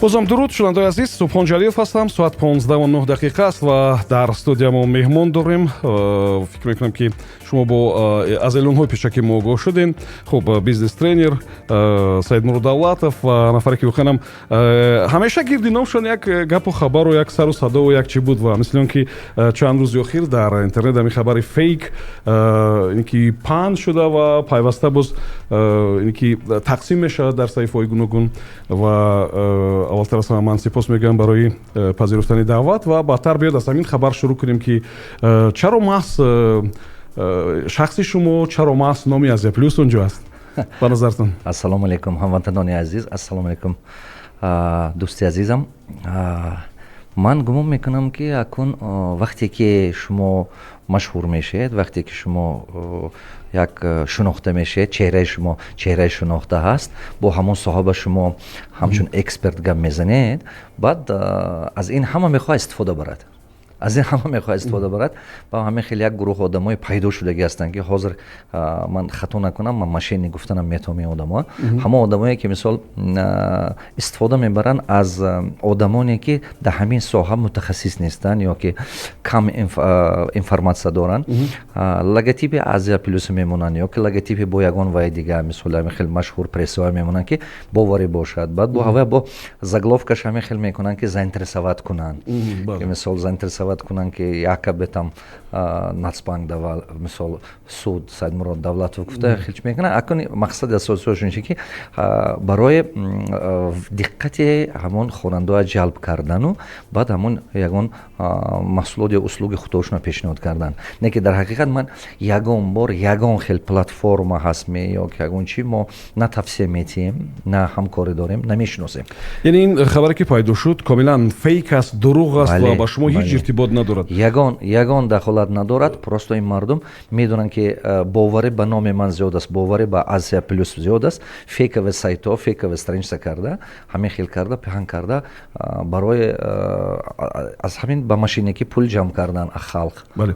бозам дуруд шунавандаи азиз, Субҳон Ҷалилов ҳастам. Соат 15:09 аст ва дар студия мо меҳмон дорем. Фикр мекунам ки шумо бо аз эълонҳои пешакӣ мо огоҳ шудем. Хуб, бизнес тренер Саид Муродавлатов ва нафаре ки бихӯянам ҳамеша гирди номшон як гапу хабару як сару садову як чӣ буд ва мисли он ки чанд рӯзи охир дар интернет ҳамин хабари фейк ин ки паҳн шуда ва пайваста боз ин ки тақсим мешавад дар саҳифаҳои гуногун ва аввалтар аз ҳама ман сипос мегӯям барои пазируфтани даъват ва баъдтар биёд аз ҳамин хабар шурӯъ кунем ки чаро маҳз шахси шумо чаро маҳз номи Азия Плюс онҷо аст ба назартон? Ассалому алайкум ҳамватанони азиз, ассалому алайкум дӯсти азизам. Ман гумон мекунам ки акун вақте ки шумо машҳур мешед, вақте ки шумо як шунохта мешед, чеҳраи шумо чеҳраи шунохта ҳаст, бо ҳамон соҳаба шумо ҳамчун эксперт гап мезанед, баъд аз ин ҳама мехоҳад истифода барад. Аз ин ҳама мехоҳад истифода барад. Ба ҳамин хеле як гурӯҳ одамои пайдо шудагӣ ҳастанд ки ҳозир ман хато накунам, ман машини гуфтанам метавонам ин одамоа. Ҳама одамое ки мисол истифода мебаранд аз одамоне ки дар ҳамин соҳа мутахассис нестанд ё ки кам информатсия доранд. Логотипи Азия Плюс мемонанд ё ки логотипи бо ягон ваи дигар, мисол ҳамин хеле машҳур прессаҳое мемонанд ки боварӣ бошад. Баъд бо ҳава бо заголовкаш ҳамин хеле мекунанд ки заинтересоват кунанд. Ки мисол заинтересоват кунанд ки яка бетам Нацбанк давал мисол суд Саид Муродавлатов гуфта хелч мекунад. Акун мақсади асосиашон ин ки барои диққати ҳамон хонандаоро ҷалб кардану баъд ҳамон ягон маҳсулот ё услуги худошона пешниҳод кардан. Не ки дар ҳақиқат ман ягон бор ягон хел платформа ҳаст ё ки ягон чӣ мо на тавсия метиҳем, на ҳамкорӣ дорем, намешиносем. Яъне ин хабаре ки пайдо шуд комилан фейк аст, дурӯғ аст ва ба шумо ҳеҷ иртибот надорад. Ягон дахолат надорад. Просто ин мардум медонанд ки боварӣ ба номи ман зиёд аст, боварӣ ба Азия Плюс зиёд аст. Фейкове сайтҳо, фейкове страничка карда, ҳамин хел карда, пиҳан карда барои аз ҳамин ба машинагӣ пул ҷамъ кардан халқ. Бале.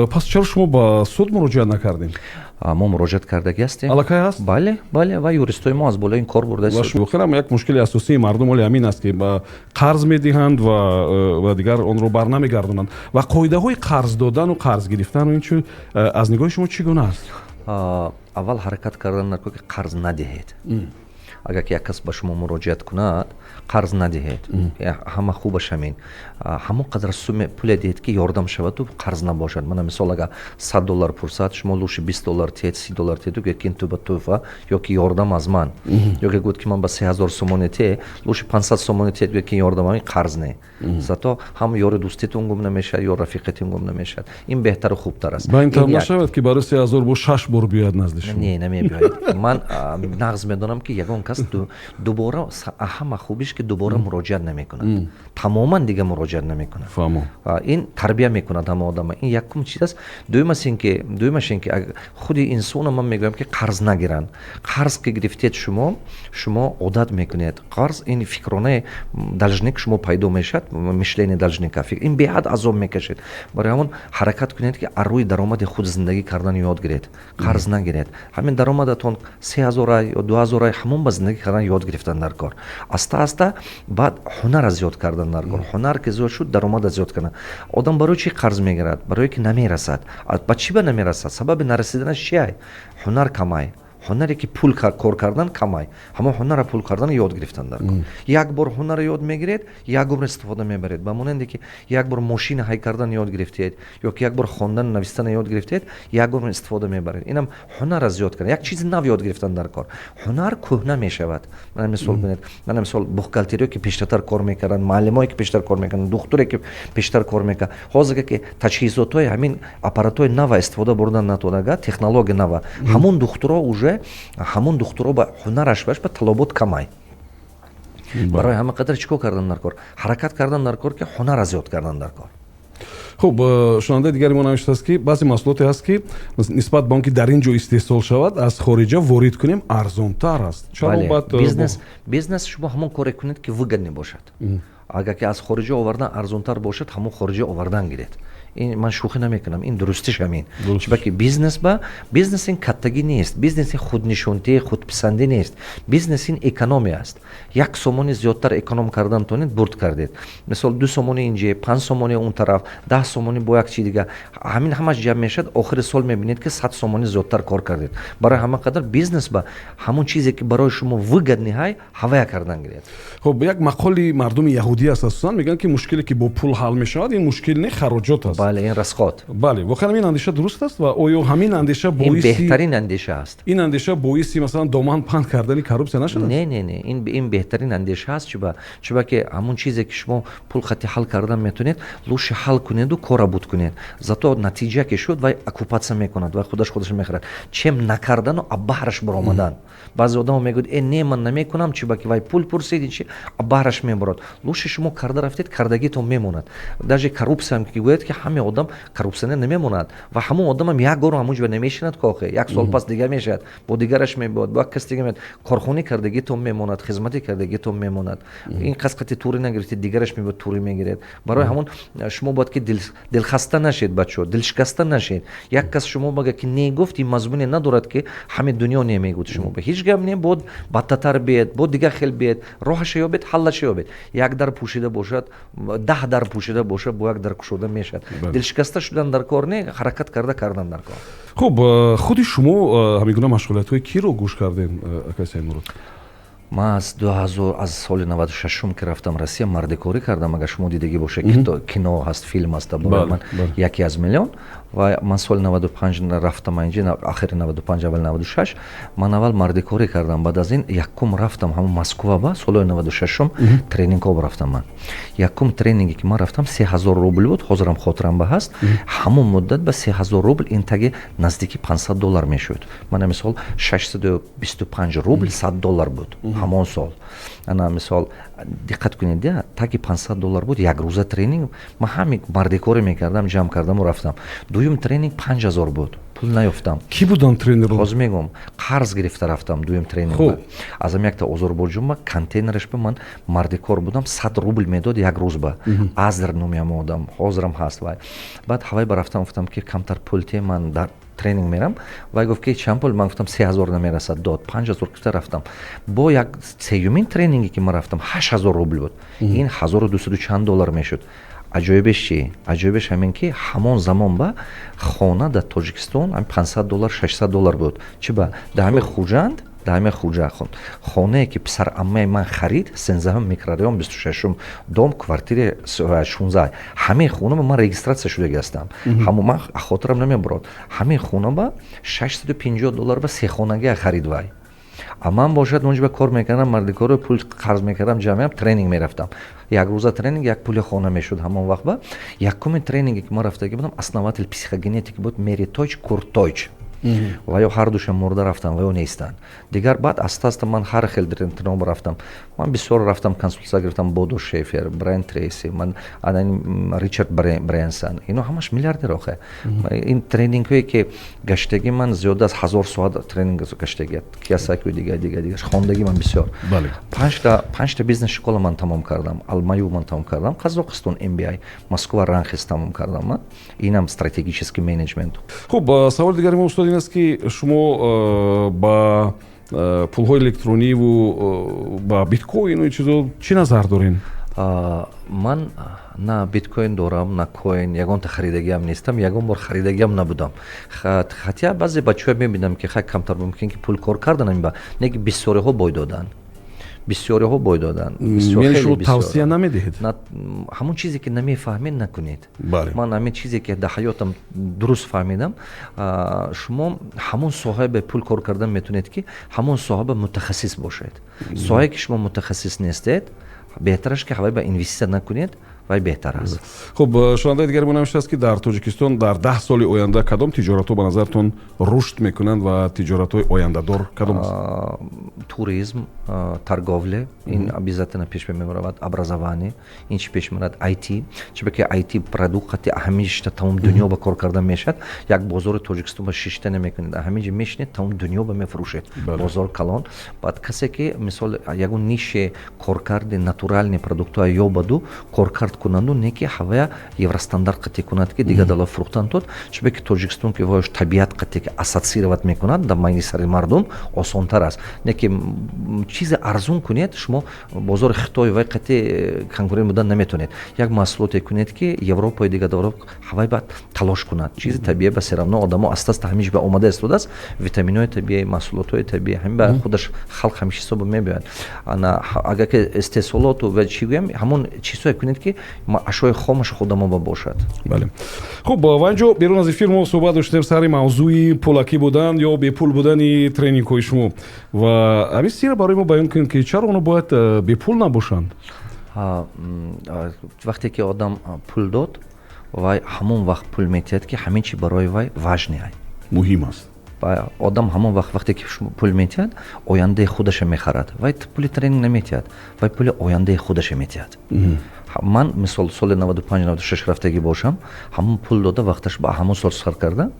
Пас чаро шумо ба суд муроҷиат накардем? Мо муроҷиат кардагӣ ҳастем. Аллакай ҳаст? Бале, ва юристои мо аз боло ин кор бурда суд. Хелам як мушкили асосии мардум оли ҳамин аст ки ба қарз медиҳанд ва дигар онро барнамегардонанд. Ва қоидаҳои қарз додану қарз гирифтану ин чӣ аз нигоҳи шумо чӣ гуна аст? Аввал ҳаракат кардан накун ки қарз надиҳед. Агар ки як кас ба шумо муроҷиат кунад, қарз надиҳед. Ҳама хубаш ҳамин. Ҳамон қадар суме пуле диҳед ки ёрдам шаваду қарз набошад. Мана мисол агар $100 пурсад, шумо лӯши $20 тиҳед, $30 тиҳеду гӯед ки ин ту ба тӯҳфа ё ки ёрдам аз ман. Ё ки гӯед ки ман ба 3000 сомоне тиҳед, лӯши 500 сомоне тиҳед гӯед ки ёрдам ин қарз не. Зато ҳам ёри дӯститон гум намешавад, ё рафиқатон гум намешавад. Ин беҳтару хубтар аст. Ба ин тавр нашавад ки барои 3000 бо 6 бор биёяд назди шумо. Не, намебиёяд. Ман нағз медонам ки ягон кас дубора ҳама хубиш ки дубора муроҷиат намекунад. Тамоман дига муроҷиат намекунад. Ин тарбия мекунад ҳама одама. Ин якум чиз аст. Дуюмаш ин ки худи инсона ман мегӯям ки қарз нагиранд. Қарз ки гирифтед шумо одат мекунед. Қарз ин фикронаи должник шумо пайдо мешавад, мишлени должника. Ин беҳад азоб мекашед. Барои ҳамон ҳаракат кунед ки аз рӯи даромади худ зиндагӣ кардан ёд гиред. Қарз нагиред. Ҳамин даромадатон 3000 ё 2000 ҳамон ба зиндагӣ кардан ёд гирифтан дар кор. Аста баъд ҳунара зиёд кардан дар кор. Ҳунар ки зиёд шуд, даромада зиёд кардан. Одам барои чӣ қарз мегирад? Барое ки намерасад. Ба чӣ ба намерасад? Сабаби нарасиданаш чиай? Ҳунар камай. ҳунаре ки пул кор кардан камай. ҳамон ҳунара пул кардан ёд гирифтан дар кор. Як бор ҳунара ёд мегиред, як бор истифода мебаред. Ба монанде ки як бор мошина ҳай кардан ёд гирифтед ё ки як бор хондан навистан ёд гирифтед, як бор истифода мебаред. Инам ҳунара зиёд кардан. Як чизи нав ёд гирифтан дар кор. Ҳунар кӯҳна мешавад. Мана мисол бинед. Мана мисол бухгалтериё ки пештартар кор мекарданд, муаллимое ки пештар кор мекарданд, духтуре ки пештар кор мекард. Ҳозир ки таҷҳизотҳои ҳамин аппаратҳои нава истифода бурдан натонага, технология нава. Ҳамон духтуро уже ҳамон духтуро ба ҳунараш ба талобот камай. Барои ҳама қадар чӣ кор кардан дар кор? Ҳаракат кардан дар кор ки ҳунара зиёд кардан дар кор. хуб, шунавандаи дигари мо навиштааст ки баъзе маҳсулоте ҳаст ки нисбат ба он ки дар ин ҷо истеҳсол шавад, аз хориҷа ворид кунем арзонтар аст. Бизнес шумо ҳамон коре кунед ки выгодне бошад. Агар ки аз хориҷа овардан арзонтар бошад, ҳамон хориҷа овардан гиред. ин ман шӯхӣ намекунам, ин дурустиш ҳамин. Чунки бизнес ин каттагӣ нест, бизнес ин худнишунтӣ, худписандӣ нест. Бизнес ин экономия аст. 1 сомони зиёдтар эконом кардан тонед, бурд кардед. Мисол 2 сомони инҷа, 5 сомони он тараф, 10 сомони бо як чи дига. Ҳамин ҳамаш ҷамъ мешавад, охири сол мебинед ки 100 сомони зиёдтар кор кардед. Барои ҳама қадар бизнес ба ҳамон чизе ки барои шумо выгодный ҳай, ҳавая кардан гирад. хуб як мақоли мардуми яҳудӣ аст асосан мегӯянд ки мушкиле ки бо пул ҳал мешавад ин мушкил не хароҷот аст. Бале, ин расход. бале воқеан ҳамин андеша дуруст аст ва оё ҳамин андеша ин боиси беҳтарин андеша аст. ин андеша боиси масалан доман панд кардани коррупсия нашудааст? Не, ин беҳтарин андеша аст. чуба ки ҳамон чизе ки шумо пул хати ҳал кардан метавонед, лучше ҳал кунеду кора буд кунед. Зато натиҷа ки шуд, вай оккупатсия мекунад, вай худаш мехӯрад. Чем накардану а баҳраш баромадан. Баъзе одамо мегӯяд, не ман намекунам, чуба ки вай пул пурсид, чи а баҳраш мебарад. Лучше шумо карда рафтед, кардагитон мемонад. даже коррупсия ки гӯяд ки ҳаме одам коррупсионер намемонад ва ҳамон одамам як горо ҳамон ҷо намешинад кохе, як сол пас дигар мешавад, бо дигараш мебод, бо як кас дигар мебод, корхонӣ кардагитон мемонад, хизмати кардагитон мемонад. ин қасқати тури нагирифтед, дигараш мебод тури мегиред. барои ҳамон шумо бояд ки дилхаста нашед, бачо дилшикаста нашед. як кас шумо бага ки не гуфт, ин мазмуне надорад ки ҳаме дунё немегӯд шумо ба ҳеҷ гап не бод, баттатар биед, бод дигар хел биед, роҳаша ёбед, ҳаллаша ёбед. як дар пӯшида бошад, 10 дар пӯшида бошад, бо як дар кушода мешавад. дилшикаста шудан дар кор не, ҳаракат кардан дар кор. хуб худи шумо ҳамин гуна машғулиятҳои киро гӯш кардем акай Саймурод? ман аз 2000 аз соли 96 ки рафтам Россия мардикорӣ кардам. агар шумо дидагӣ боша, кино ҳаст, филм ҳаст, барои ман яке аз миллион. ва ман соли 95 рафтам инҷа, ахири 95 аввал 96 ман аввал мардикорӣ кардам. баъд аз ин якум рафтам ҳамон Москва ба соли 96 тренингҳо рафтам. ман якум тренинге ки ман рафтам 3000 рубл буд, ҳозирам хотирам ба ҳаст. ҳамон муддат ба 3000 рубл ин таги наздики $500 мешуд. мана мисол 625 рубл $100 буд ҳамон сол. ана мисол диққат кунед, таги $500 буд як рӯза тренинг. ман ҳамин мардикорӣ мекардам, ҷамъ кардаму рафтам. дуюм тренинг 5000 буд, пул наёфтам. ки будан тренерон? ҳозир мегӯям, қарз гирифта рафтам дуюм тренинг. азам якта озорбойҷонба контейнераш ба ман мардикор будам, 100 рубл медод як рӯз ба. азр номиам одам, ҳозирам ҳаст вай. баъд ҳавай ба рафтам, гуфтам ки камтар пул те, ман дар тренинг мерам. вай гуфт ки чанд пул? ман гуфтам 3000 намерасад, дод 5000 гуфта рафтам. бо як сеюмин тренинге ки ман рафтам 8000 рубл буд. ин 1200 чанд доллар мешуд. аҷоибеш чи? аҷоибеш ҳамин ки ҳамон замон ба хона дар Тоҷикистон $500 $600 буд. чи ба дар ҳамин хуҷанд, дар ҳамин хуҷа хонае ки писар аммаи ман харид, 13 микрорайон 26 дом, квартири 16. ҳамин хона ба ман регистратсия шуда гастам. ҳамон ман хотирам намебарад. ҳамин хона ба $650 ба се хонагия харид вай. а ман бошад онҷа ба кор мекардам, мардикорӣ, пул қарз мекардам, ҷамъиам тренинг мерафтам. як рӯза тренинг, як пули хона мешуд ҳамон вақт. ба якуми тренинге ки ман рафтаги будам, основатель психогенетики буд Мери Тойч, Курт Тойч. ва ё ҳар душам мурда рафтан ва ё нестанд. дигар баъд аста ман ҳар хел тренинг рафтам. ман бисёр рафтам, консултация гирифтам, Бодо Шефер, Брайан Трейси, ман Ричард Брэнсон, ино ҳамаш миллиардер охе. ин тренингҳое ки гаштаги ман зиёда аз 1000 соат тренинг гаштаги, киясаку дигар хондаги ман бисёр. 5 та бизнес школа ман тамом кардам. Алмаю ман тамом кардам, Қазоқистон MBA, Москва Ранхис тамом кардам ман. инам стратегический менеджмент. хуб, саволи дигари мо устоди ин аст ки шумо ба пулҳои электрониву ба биткоину чизо чӣ назар дорен? ман на биткоин дорам, на коин, ягонта харидагиам нестам, ягон бор харидагиам набудам. хотя баъзе бачаҳо мебинам ки хай камтар мумкин ки пул кор кардан, ба неки бисёриҳо бой додан. бисёриҳо бой додан. яъне шумо тавсия намедиҳед? ҳамон чизе ки намефаҳмед накунед. ман ҳамин чизе ки дар ҳаётам дуруст фаҳмидам, шумо ҳамон соҳаи ба пул кор кардан метавонед ки ҳамон соҳа ба мутахассис бошед. соҳае ки шумо мутахассис нестед, беҳтараш ки ҳавай ба инвестиция накунед, вай беҳтар аст. хуб, шунавандаи дигари мо намешудааст ки дар Тоҷикистон дар 10 соли оянда кадом тиҷоратҳо ба назартон рушд мекунанд ва тиҷоратҳои ояндадор кадом аст? туризм, торговля, ин обязательно пеш мемеравад, образование, ин чи пеш мемеравад, IT, чунки IT продукти ҳамиҷа тамом дунё ба кор кардан мешавад. як бозори Тоҷикистон ба шишта намекунед, ҳамиҷа мешинед, тамом дунё ба мефурӯшед. бозор калон. баъд касе ки мисол ягон нише коркарди натурални продуктҳои ёбаду коркард кунанду не ки ҳавая евростандарт қати кунад ки дига дала фурӯхтан тод чунки ки Тоҷикистон ки вош табиат қати ки ассоциировать мекунад дар майни сари мардум осонтар аст не ки чизе арзон кунед шумо бозори Хитой вай қати конкурент будан наметонед як маҳсулоте кунед ки Европаи дига дала ҳавай баъд талош кунад чизи табиӣ ба серамно одамо аста-аста ҳамиш ба омада истодааст витаминои табиӣ маҳсулотҳои табиӣ ҳамин ба худаш халқ ҳамиш ҳисоба мебиёяд агар ки истеҳсолоту ва чӣ гӯям ҳамон чизҳое кунед ки ашёи хомаш худамо бошад. Бале. Хуб, ва инҷо берун аз эфир мо суҳбат доштем сари мавзӯи пулакӣ будан ё бепул будани тренингҳои шумо ва ҳамин сирра барои мо баён кунед ки чаро оно бояд бепул набошанд? вақте ки одам пул дод вай ҳамон вақт пул метиҳад ки ҳамин чи барои вай важне муҳим аст. одам ҳамон вақте ки пул метиҳад ояндаи худаша мехарад вай пули тренинг наметиҳад вай пули ояндаи худаша метиҳад. ман мисол соли 95-96 рафтагӣ бошам ҳамон пул дода вақташ ба ҳамон сол сар карда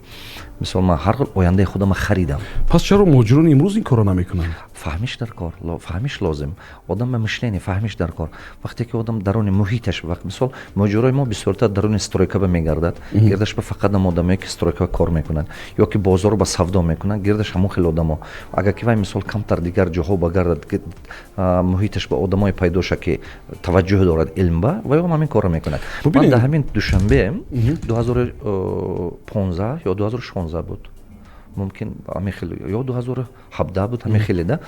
мисол ман ҳар хел ояндаи худама харидам. Пас чаро муҳоҷирони имрӯз ин корро намекунанд? фаҳмиш дар кор, фаҳмиш лозим. Одам ба мишление фаҳмиш дар кор. Вақте ки одам дарони муҳиташ мисол муҳоҷирои мо бисёртар дарони стройкаба мегардад. Гирдаш ба фақат ам одамое ки стройкаба кор мекунанд ё ки бозор ба савдо мекунанд гирдаш ҳамон хел одамо. Агар ки вай мисол камтар дигар ҷоҳо ба гардад ки муҳиташ ба одамое пайдо шад ки таваҷҷӯҳ дорад илм ба вай ҳам ҳамин корро мекунад. Ман дар ҳамин душанбе 2015 ё 2016 буд мумкин ҳамин хеле ё 2017 буд ҳамин хеле да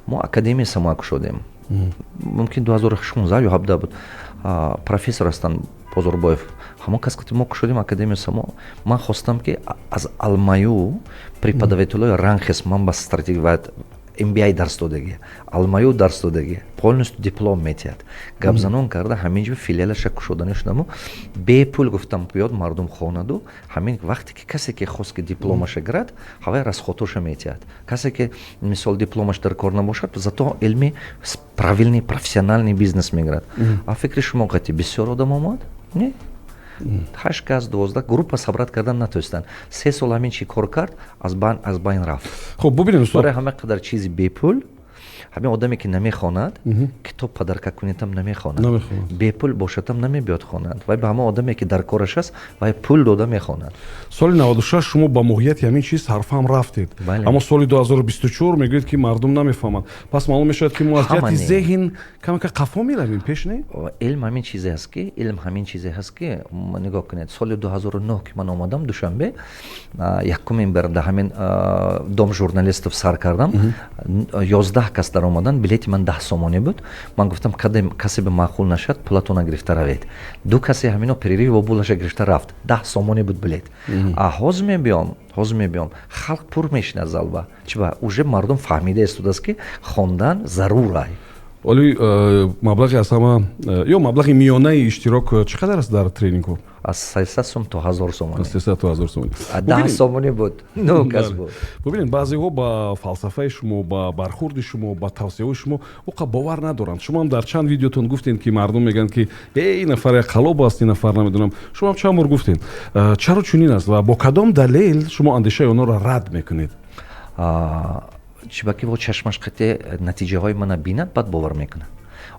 мо академия самоа кушодем мумкин 2016 ё 17 буд профессор ҳастанд Бозорбоев ҳамон кас ки мо кушодем академия самоа ман хостам ки аз алмаю преподавателои ранхес ман ба стратегия MBA дарс додагӣ алмаю дарс додагӣ полностью диплом метиҳад гапзанон карда ҳаминҷо филиалаша кушодани шудамо бепул гуфтам биёд мардум хонаду ҳамин вақте ки касе ки хост ки дипломаша гирад ҳавай расхотоша метиҳад касе ки мисол дипломаш дар кор набошад зато илми правилни профессионални бизнес мегирад а фикри шумо қати бисёр одам омад не 8 кас 12 группа сабрат кардан натонистанд 3 сол ҳамин чи кор кард аз байн рафт. Хуб бубинем барои ҳама қадар чизи бепул ҳамин одаме ки намехонад китоб падарка кунедам намехонад бепул бошадам намебиёд хонад вай ба ҳама одаме ки дар кораш аст вай пул дода мехонад. Соли 96 шумо ба моҳияти ҳамин чиз ҳарфам рафтед аммо соли 2024 мегӯед ки мардум намефаҳманд пас маълум мешавад ки мо аз ҷиҳати зеҳн камака қафо меравем пеш не? илм ҳамин чизе ҳаст ки нигоҳ кунед соли 2009 ки ман омадам душанбе якумин бар дар ҳамин дом журналистов сар кардам 11 кас дар омадан билети ман 10 сомонӣ буд ман гуфтам касе ба маъқул нашад пулатона гирифта равед ду касе ҳамино перерив ва пулаша гирифта рафт 10 сомонӣ буд билет ҳозир мебиём халқ пур мешинад залба чиба уже мардум фаҳмида истодааст ки хондан зарур ай. Оли маблағи аз ҳама ё маблағи миёнаи иштирок чӣ қадар аст дар тренингҳо? аз 300 сом то 1000 сомонӣ. 300 то 1000 сомонӣ. 10 сомонӣ буд. 9 кас буд. Бубинед баъзеҳо ба фалсафаи шумо, ба бархурди шумо, ба тавсияҳои шумо оқа бовар надоранд. Шумо ҳам дар чанд видеотон гуфтед ки мардум мегӯянд ки ин нафар як қалоб аст, ин нафар намедонам. Шумо ҳам чанд бор гуфтед. Чаро чунин аст ва бо кадом далел шумо андешаи онҳоро рад мекунед? чиба ки во чашмаш қате натиҷаҳои мана бинад баъд бовар мекунад.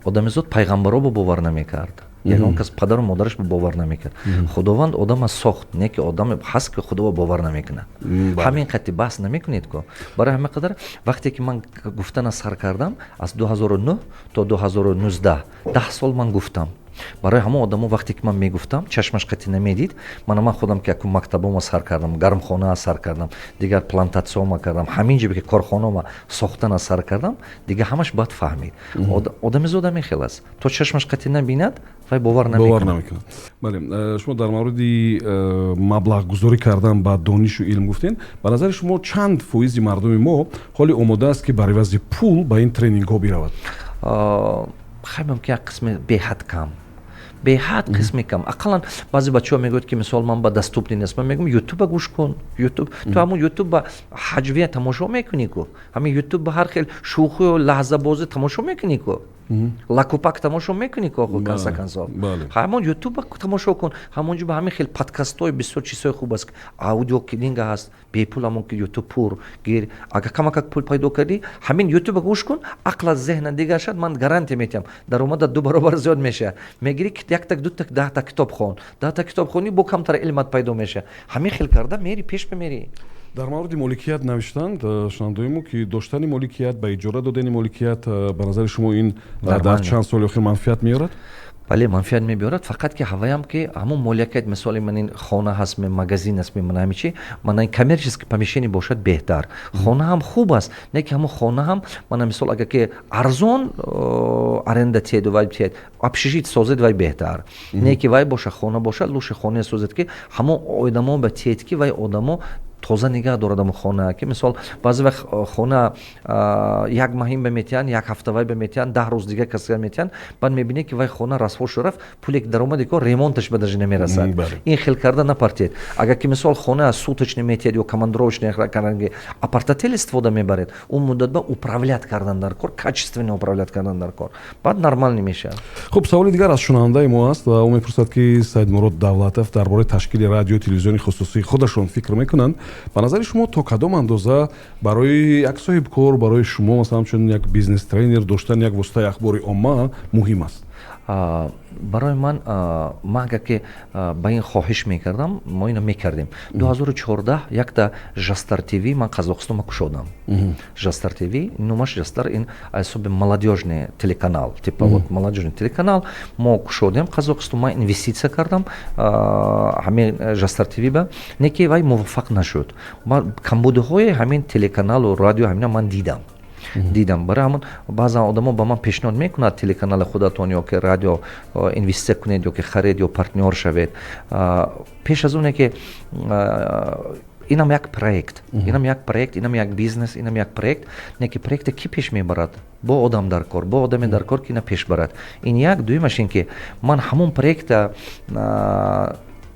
Одамизод пайғамбаро бовар намекард. ягон кас падару модараш бовар намекард. Худованд одама сохт, не ки одаме ҳаст ки худо бовар намекунад. ҳамин қати баҳс намекунед ку. Барои ҳама қадар вақте ки ман гуфтана сар кардам аз 2009 то 2019 10 сол ман гуфтам. барои ҳамон одамо вақте ки ман мегуфтам чашмаш қати намедид ман худам ки якум мактабома сар кардам гармхонаа сар кардам дигар плантатсияома кардам ҳамин ҷо ки корхонаома сохтана сар кардам дига ҳамаш баъд фаҳмид одамизода мехел аст то чашмаш қати набинад вай бовар намекунад. бале шумо дар мавриди маблағгузорӣ кардан ба донишу илм гуфтед ба назари шумо чанд фоизи мардуми мо ҳоли омода аст ки бар ивази пул ба ин тренингҳо биравад? хай мумкин як қисми беҳад кам беҳад қисми кам ақаллан баъзе бачаҳо мегӯяд ки мисол ман ба даступни нест ман мегӯям ютуба гӯш кун ютуб ту ҳамун ютуб ба ҳаҷвия тамошо мекунӣ ку ҳамин ютуб ба ҳар хел шӯхию лаҳзабозӣ тамошо мекунӣ ку лакупак тамошо мекунӣ кохо кансакансо бале. ҳамон ютуб тамошо кун ҳамонҷо ба ҳамин хел подкастои бисёр чизҳои хуб аст аудио книга ҳаст бепул ҳамон ки ютуб пур гир агар камакак пул пайдо кардӣ ҳамин ютуба гӯш кун ақлат зеҳнат дигар шад ман гарантия метиҳам даромадат 2 баробар зиёд мешавад мегирӣ яктак дутак 10та китоб хон 10та китоб хонӣ бо камтар илмат пайдо мешавад ҳамин хел карда мери пеш бимерӣ дар мавриди моликият навиштанд шунавандаоимо ки доштани моликият ба иҷора додани моликият ба назари шумо ин дар чанд соли охир манфиат меорад бале манфиат мебиёрад фақат ки ҳаваям ки ҳамон моликият мисоли ман ин хона ҳаст магазин аст ман ҳами чи ман ин коммерческий помещение бошад беҳтар хона ҳам хуб аст не ки ҳамон хона ҳам ман мисол агар ки арзон аренда тиеду вай тиед общежитие созед вай беҳтар не ки вай боша хона бошад лӯши хона созед ки ҳамон одамо ба тиед ки вай одамо тоза нигаҳ дорад ам хона ки мисол баъзе вақт хона як маҳин баметиҳанд як ҳафта вай баметиҳанд 10 рӯз дига касга метиҳанд баъд мебинед ки вай хона расво шу рафт пуле ки даромади ко ремонташ ба даже намерасад ин хел карда напартед агар ки мисол хона суточный метиҳед ё командировочный карданги апартател истифода мебаред он муддатба управлят кардан дар кор качественно управлят кардан дар кор баъд нормал мешавад хуб саволи дигар аз шунавандаи мо аст ва ӯ мепурсад ки Саидмурод Давлатов дар бораи ташкили радио телевизиони хусусии худашон фикр мекунанд ба назари шумо то кадом андоза барои як соҳибкор барои шумо масалан чун як бизнес трейнер доштани як воситаи ахбори омма муҳим аст барои ман агар ки ба ин хоҳиш мекардам мо ино мекардем 2014 якта жастар тв ман қазоқистома кушодам жастар тв номаш жастар ин ҳисоби молодежный телеканал типа вот молодежный телеканал мо кушодем қазоқистон ман инвеститсия кардам ҳамин жастар тв ба не ки вай муваффақ нашуд камбудиҳои ҳамин телеканалу радио ҳамина ман дидам барои ҳамон баъзан одамо ба ман пешниҳод мекунад телеканали худатон ё ки радио инвеститсия кунед ё ки харед ё партнёр шавед пеш аз оне ки инам як проект инам як бизнес инам як проект не ки проекте ки пеш мебарад бо одам дар кор бо одаме дар кор ки ина пеш барад ин як дуюмаш ин ки ман ҳамон проекта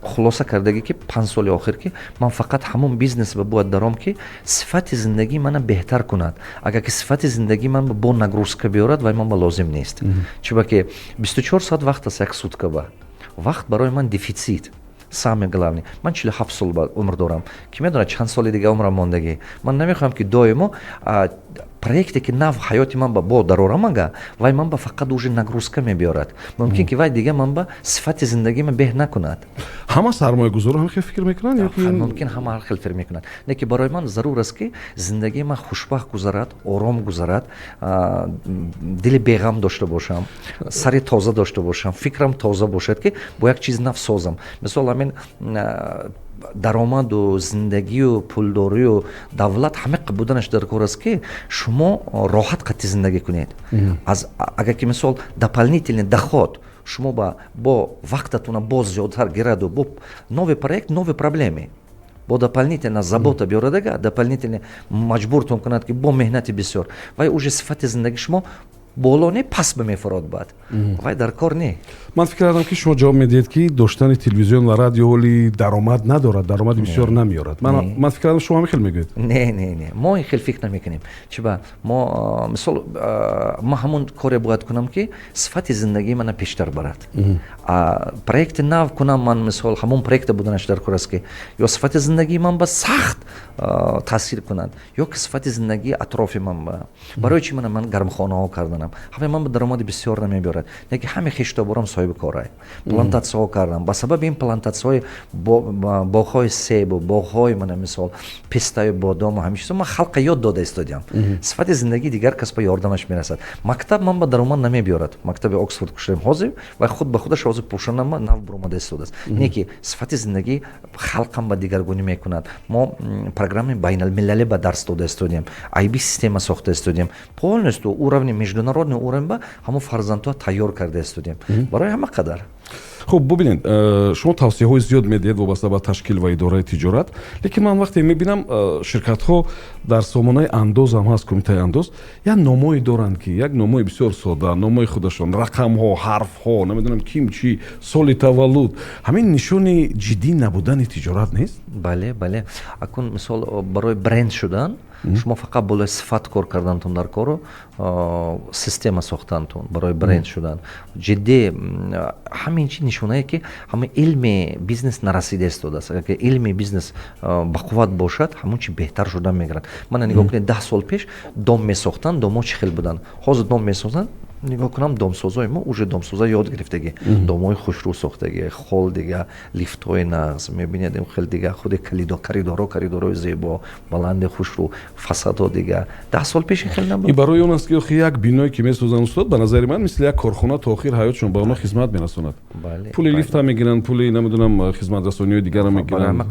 хулоса кардагӣ ки 5 соли охир ки ман фақат ҳамон бизнес ба бояд даром ки сифати зиндагии мана беҳтар кунад агар ки сифати зиндагии ман бо нагрузка биёрад вай ман ба лозим нест чиба ки 24 соат вақт аст як сутка ба вақт барои ман дефицит самое главное ман 47 сол умр дорам ки медонад чанд соли дига умрам мондагӣ ман намехоҳам ки доимо проекте ки нав ҳаёти ман бо дарорам ага вай ман ба фақат уже нагрузка мебиёрад мумкин ки вай дига ман ба сифати зиндагӣ ман беҳ накунад ҳама сармоягузор ҳам хел фикр мекунанд ё ки мумкин ҳама ҳар хел фикр мекунанд не ки барои ман зарур аст ки зиндагии ман хушбахт гузарад ором гузарад дили беғам дошта бошам сари тоза дошта бошам фикрам тоза бошад ки бо як чиз нав созам мисол ҳамин даромаду зиндагию пулдорию давлат ҳамеқа буданаш дар кор аст ки шумо роҳат қадди зиндагӣ кунед агар ки мисол дополнительный доход шумо бо вақтатуна боз зиёдтар гираду бо новый проект новые проблемы бо дополнительная забота биёрад ага дополнительно маҷбуртон кунад ки бо меҳнати бисёр вай уже сифати зиндагии шумо боло не паст мефурод бад вай дар кор не ман фикр кардам ки шумо ҷавоб медиҳед ки доштани телевизион ва радио ҳоли даромад надорад даромади бисёр намеорад ман фикр кардам шумо ҳамин хел мегӯед не мо ин хел фикр намекунем чиба мо мисол ма ҳамон коре бояд кунам ки сифати зиндагии мана пештар барад проекти нав кунам ман мисол ҳамон проекта буданаш дар кор аст ки ё сифати зиндагии ман ба сахт таъсир кунад ё ки сифати зиндагии атрофи ман ба барои чӣ ман гармхонаҳо карданам ҳамин ман ба даромади бисёр намебиёрад неки ҳами хештоборам соҳиби корай плантатсияҳо кардам ба сабаби ин плантатсияҳои боғҳои себу боғҳои мана мисол пистаю бодому ҳамин чизо ман халқа ёд дода истодиам сифати зиндагии дигар кас ба ёрдамаш мерасад мактаб ман ба даромад намебиёрад мактаби Оксфорд кушем ҳозир ва худ ба худаш ҳозир пӯшонама нав буромада истодааст неки сифати зиндагии халқам ба дигаргунӣ мекунад мо программаи байналмилалӣ ба дарс дода истодием IB система сохта истодием полностью уровни международный уровень ба ҳамон фарзандҳои тайёр карда истодием барои ҳама қадар хуб бубинед шумо тавсияҳои зиёд медиҳед вобаста ба ташкил ва идораи тиҷорат лекин ман вақте мебинам ширкатҳо дар сомонаи андоз ҳам ҳаст кумитаи андоз як номое доранд ки як номои бисёр сода номои худашон рақамҳо ҳарфҳо намедонам ким чӣ соли таваллуд ҳамин нишони ҷиддӣ набудани тиҷорат нест бале акун мисол барои бренд шудан шумо фақат болои сифат кор кардантон дар кору система сохтантон барои бренд шудан ҷиддӣ ҳамин чи нишонае ки ҳамин илми бизнес нарасида истодааст. Агар илми бизнес бақувват бошад ҳамон чи беҳтар шудан мегирад. Мана нигоҳ кунед 10 сол пеш дом месохтанд, домҳо чӣ хел буданд. Ҳозир дом месозанд, нигоҳ кунам домсозои мо уже домсоза ёд гирифтагӣ, домҳои хушрӯ сохтагӣ, хол дига, лифтҳои нағз, мебинед ин хел дига, худи коридорҳои зебо, баланди хушрӯ, фасадҳо дига. 10 сол пеш ин хел набуд. И барои он аст ки охи як биное ки месозанд устод, ба назари ман мисли як корхона то охир ҳаётшон ба онҳо хизмат мерасонад. Пули лифтам мегиранд, пули намедонам хизматрасониҳои дигарам мегиранд,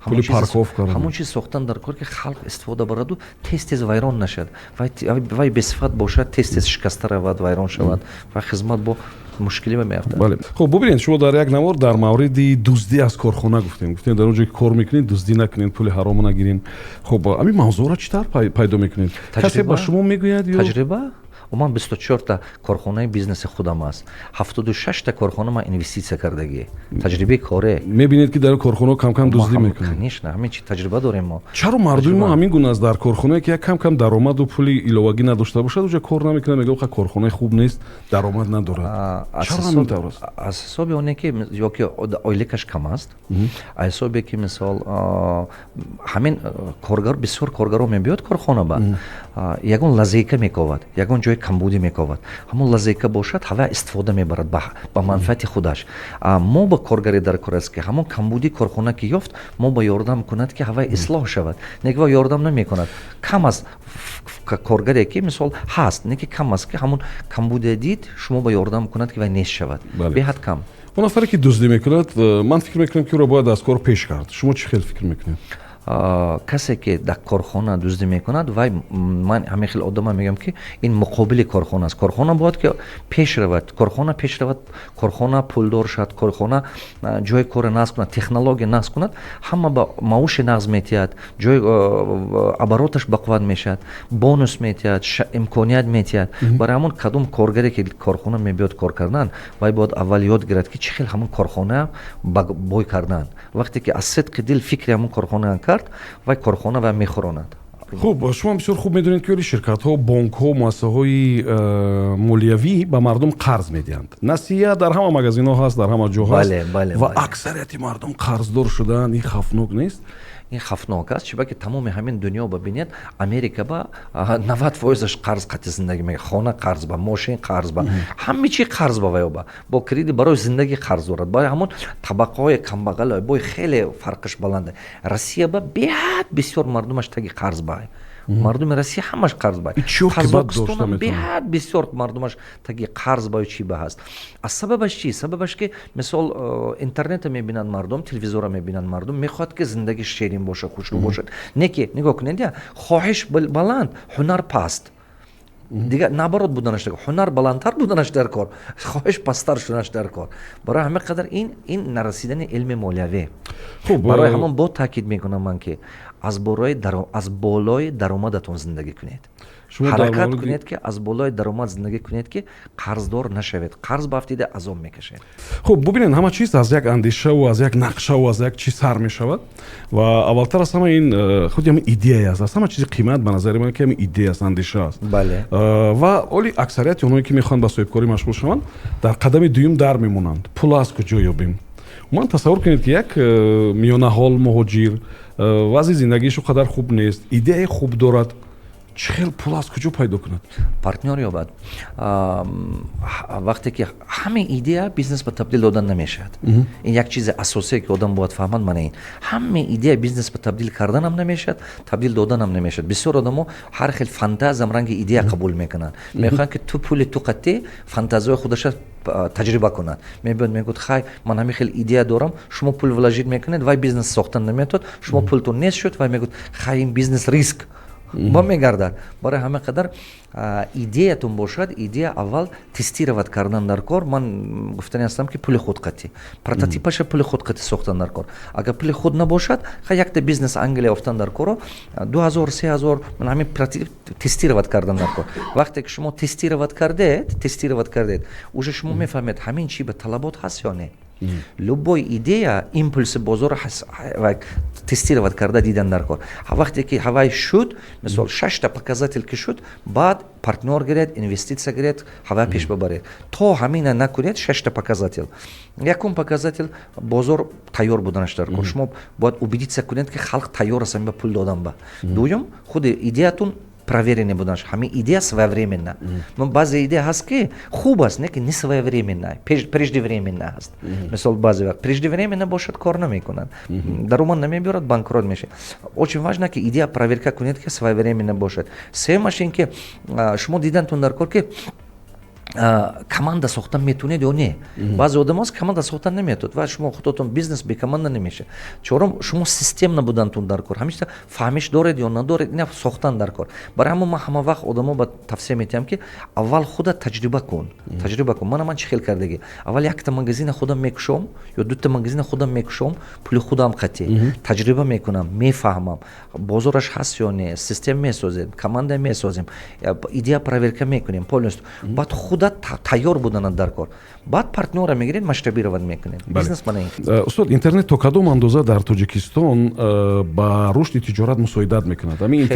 пули парковка. ҳамон чиз сохтан дар кор ки халқ истифода бараду тез вайрон нашад. Вай бесифат бошад, тез шикаста равад, вайрон шавад ва хизмат бо мушкилӣ меафтад. Бале. Хуб бубинед, шумо дар як навор дар мавриди дуздӣ аз корхона гуфтем. Гуфтем дар он ҷое ки кор мекунед, дуздӣ накунед, пули ҳаромо нагирин. Хуб, ҳамин мавзӯъро чӣ тавр пайдо мекунед? Касе ба шумо мегӯяд ё таҷриба? Уман 24 та корхонаи бизнеси худам аст. 76 та корхона ман инвеститсия кардагӣ. Таҷрибаи коре. Мебинед ки дар корхонаҳо кам-кам дуздӣ мекунед. Конечно, ҳамин чи таҷриба дорем мо. Чаро мардуми мо ҳамин гуна аст дар корхонае ки як кам-кам даромаду пули иловагӣ надошта бошад, уҷа кор намекунад, мегӯяд ха корхонаи хуб нест, даромад надорад. Чаро ҳамин тавр аст? Аз ҳисоби оне ки ёки ойликаш кам аст. Аз ҳисоби ки мисол ҳамин коргар бисёр коргаро мебиёд корхона ба. Ягон лазейка мековад, ягон ҷои камбудӣ мековад. Ҳамон лазейка бошад, ҳава истифода мебарад ба манфаати худаш. Мо ба коргаре дар кор аст ки ҳамон камбуди корхона ки ёфт, мо ба ёрдам кунад ки ҳава ислоҳ шавад. Неки ва ёрдам намекунад. Кам аст коргаре ки мисол ҳаст, неки кам аст ки ҳамон камбуде дид, шумо ба ёрдам кунад ки вай нест шавад. Беҳад кам. Он нафаре ки дуздӣ мекунад, ман фикр мекунам ки ӯро бояд аз кор пеш кард. Шумо чӣ хел фикр мекунед? касе ки дар корхона дуздӣ мекунад, вай ман ҳамин хел одама мегӯям ки ин муқобили корхона аст. Корхона бояд ки пеш равад, корхона пулдор шавад, корхона ҷои кор нағз кунад, технология нағз кунад, ҳама ба маоши нағз метиҳад, ҷои обороташ бақувват мешавад, бонус метиҳад, имконият метиҳад. Барои ҳамон кадом коргаре ки корхона мебиёд кор кардан, вай бояд аввал ёд гирад ки чӣ хел ҳамон корхона бой кардан. Вақте ки аз сидқи дил фикри ҳамон корхона кард, вай корхона ва мехӯронад. Хуб, шумо бисёр хуб медонед ки ширкатҳо, бонкҳо, муассисаҳои молиявӣ ба мардум қарз медиҳанд. Насия дар ҳама магазинҳо ҳаст, дар ҳама ҷо ҳаст ва аксарияти мардум қарздор шуданд. Ин хафнок нест? ин хафнок аст, чиба ки тамоми ҳамин дунё бибинед, Америка ба 90% қарз қатъи зиндагӣ мекунад. хона қарз ба, мошин қарз ба, ҳама чи қарз ба ваё ба. Бо кредит барои зиндагӣ қарз дорад. Барои ҳамон табақаҳои камбағал бой хеле фарқиш баланд. Россия ба беҳад бисёр мардумаш таги қарз ба. Мардуми Россия ҳамаш қарз ба. Қазоқистон беҳад бисёр мардумаш таги қарз ба чи ба ҳаст. А сабабаш чи? Сабабаш ки мисол интернета мебинанд мардум, телевизора мебинанд мардум, мехоҳад ки зиндагӣ шерин бошад, хушрӯ бошад. Неки нигоҳ кунед, хоҳиш баланд, ҳунар паст. Дига наоборот буданаш дар кор, ҳунар баландтар буданаш дар кор, хоҳиш пасттар шуданаш дар кор. Барои ҳамин қадар ин нарасидани илми молиявӣ. Барои ҳамон бо таъкид мекунам ман ки аз болои даромадатон зиндагӣ кунед. ҳаракат кунед ки аз болои даромад зиндагӣ кунед ки қарздор нашавед. Қарз бафтида азоб мекашед. Хуб, бубинед, ҳама чиз аз як андешаву аз як нақшаву аз як чиз сар мешавад ва аввалтар аз ҳама ин худи ҳамин идея аст. Аз ҳама чизи қимат ба назари ман ки ҳамин идея аст, андеша аст. Бале. Ва оли аксарияти онҳое ки мехоҳанд ба соҳибкорӣ машғул шаванд, дар қадами дуюм дар мемонанд. Пул аз куҷо ёбем? ман тасаввур кунед ки як миёнаҳол муҳоҷир вазъи зиндагиашо қадар хуб нест, идеяи хуб дорад, чӣ хел пул аз куҷо пайдо кунад? Партнёр ёбад. Вақте ки ҳамин идея бизнес ба табдил додан намешавад. Ин як чизи асосие ки одам бояд фаҳмад мана ин. Ҳамин идея бизнес ба табдил карданам намешавад, табдил доданам намешавад. Бисёр одамо ҳар хел фантазиям ранги идея қабул мекунанд. Мехоҳанд ки ту пули ту қатъи фантазияи худаша таҷриба кунад. Мебиёд мегӯяд хай ман ҳамин хел идея дорам, шумо пул вложит мекунед, вай бизнес сохтан наметавад, шумо пултон нест шуд, вай мегӯяд хай ин бизнес риск ба мегардад. Барои ҳама қадар идеятон бошад, идея аввал тестировать кардан дар кор. Ман гуфтани ҳастам ки пули худ қатъи прототипаша пули худ қатъи сохтан дар кор. Агар пули худ набошад, хай якта бизнес Англия офтан дар коро 2000-3000 ман ҳамин прототип тестировать кардан дар кор. Вақте ки шумо тестировать кардед, уже шумо мефаҳмед ҳамин чи ба талабот ҳаст ё не. любой идея импульси бозор тестировать карда дидан дар кор вақте ки ҳавай шуд мисол 6 показатель ки шуд баъд партнер гиред инвестиция гиред ҳавай пеш бабаред то ҳамина накунед 6 показатель якум показатель бозор тайёр буданаш дар кор шумо бояд убедиться кунед ки халқ тайёр аст ба пул додан ба дуюм худи идеятун проверенный буданаш ҳамин идея своевременна но баъзе идея ҳаст ки хуб аст не ки не своевременна преждевременна аст мисол баъзе вақт преждевременно бошад кор намекунад даромад намебиёрад банкрот мешавад очень важно ки идея проверка кунед ки своевременно бошад сеюмаш ин ки шумо дидантун дар кор ки команда сохтан метунед ё не баъзе одам ҳаст команда сохтан наметавонад ва шумо худотон бизнес бе команда намеша чорум шумо системна будантун дар кор ҳамеша фаҳмиш доред ё надоред ина сохтан дар кор барои ҳамон ман ҳама вақт одамо ба тавсия метиҳам ки аввал худа таҷриба кун ман чӣ хел кардагӣ аввал якта магазина худам мекушом ё дута магазина худам мекушом пули худам қатӣ таҷриба мекунам мефаҳмам бозораш ҳаст ё не систем месозем команда месозем идея проверка мекунем полностью баъд худа тайёр буданад дар кор баъд партнёра мегиред масштабировать мекунед бизнес мана ин устод интернет то кадом андоза дар Тоҷикистон ба рушди тиҷорат мусоидат мекунад ҳамин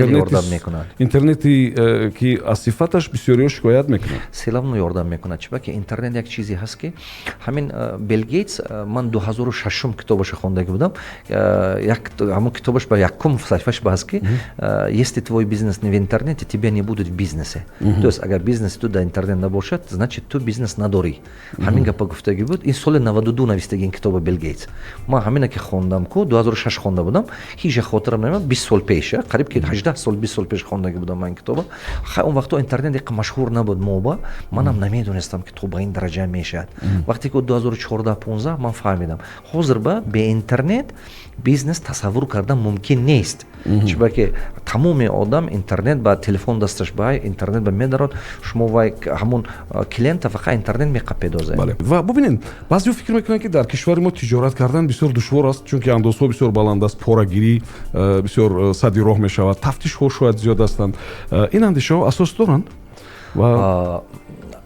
интернети ки аз сифаташ бисёриҳо шикоят мекунад селавно ёрдам мекунад чунки интернет як чизе ҳаст ки ҳамин Билл Гейтс ман 2006 китобаша хондагӣ будам ҳамон китобаш ба якум саҳифаш баҳаст ки если твой бизнес не в интернете тебя не будет в бизнесе то есть агар бизнеси ту дар интернет набошад значит ту бизнес надорӣ ҳамин гапа гуфтагӣ буд ин соли 92 навистаги ин китоба Билл Гейтс ман ҳамина ки хондам ку 2006 хонда будам ҳиҷа хотирам намеомад 20 сол пеш қариб ки 18 сол 20 сол пеш хондагӣ будам ман ин китоба он вақто интернет як машҳур набуд моба манам намедонистам ки то ба ин дараҷа мешавад вақте ки 2014-15 ман фаҳмидам ҳозир ба бе интернет бизнес тасаввур кардан мумкин нест чунки тамоми одам интернет ба телефон дасташ ба интернет ба медарад шумо вай ҳамон клиента фақат интернет меқапедозад ва бубинед баъзеҳо фикр мекунанд ки дар кишвари мо тиҷорат кардан бисёр душвор аст чунки андозҳо бисёр баланд аст порагирӣ бисёр садди роҳ мешавад тафтишҳо шояд зиёд ҳастанд ин андешаҳо асос доранд ва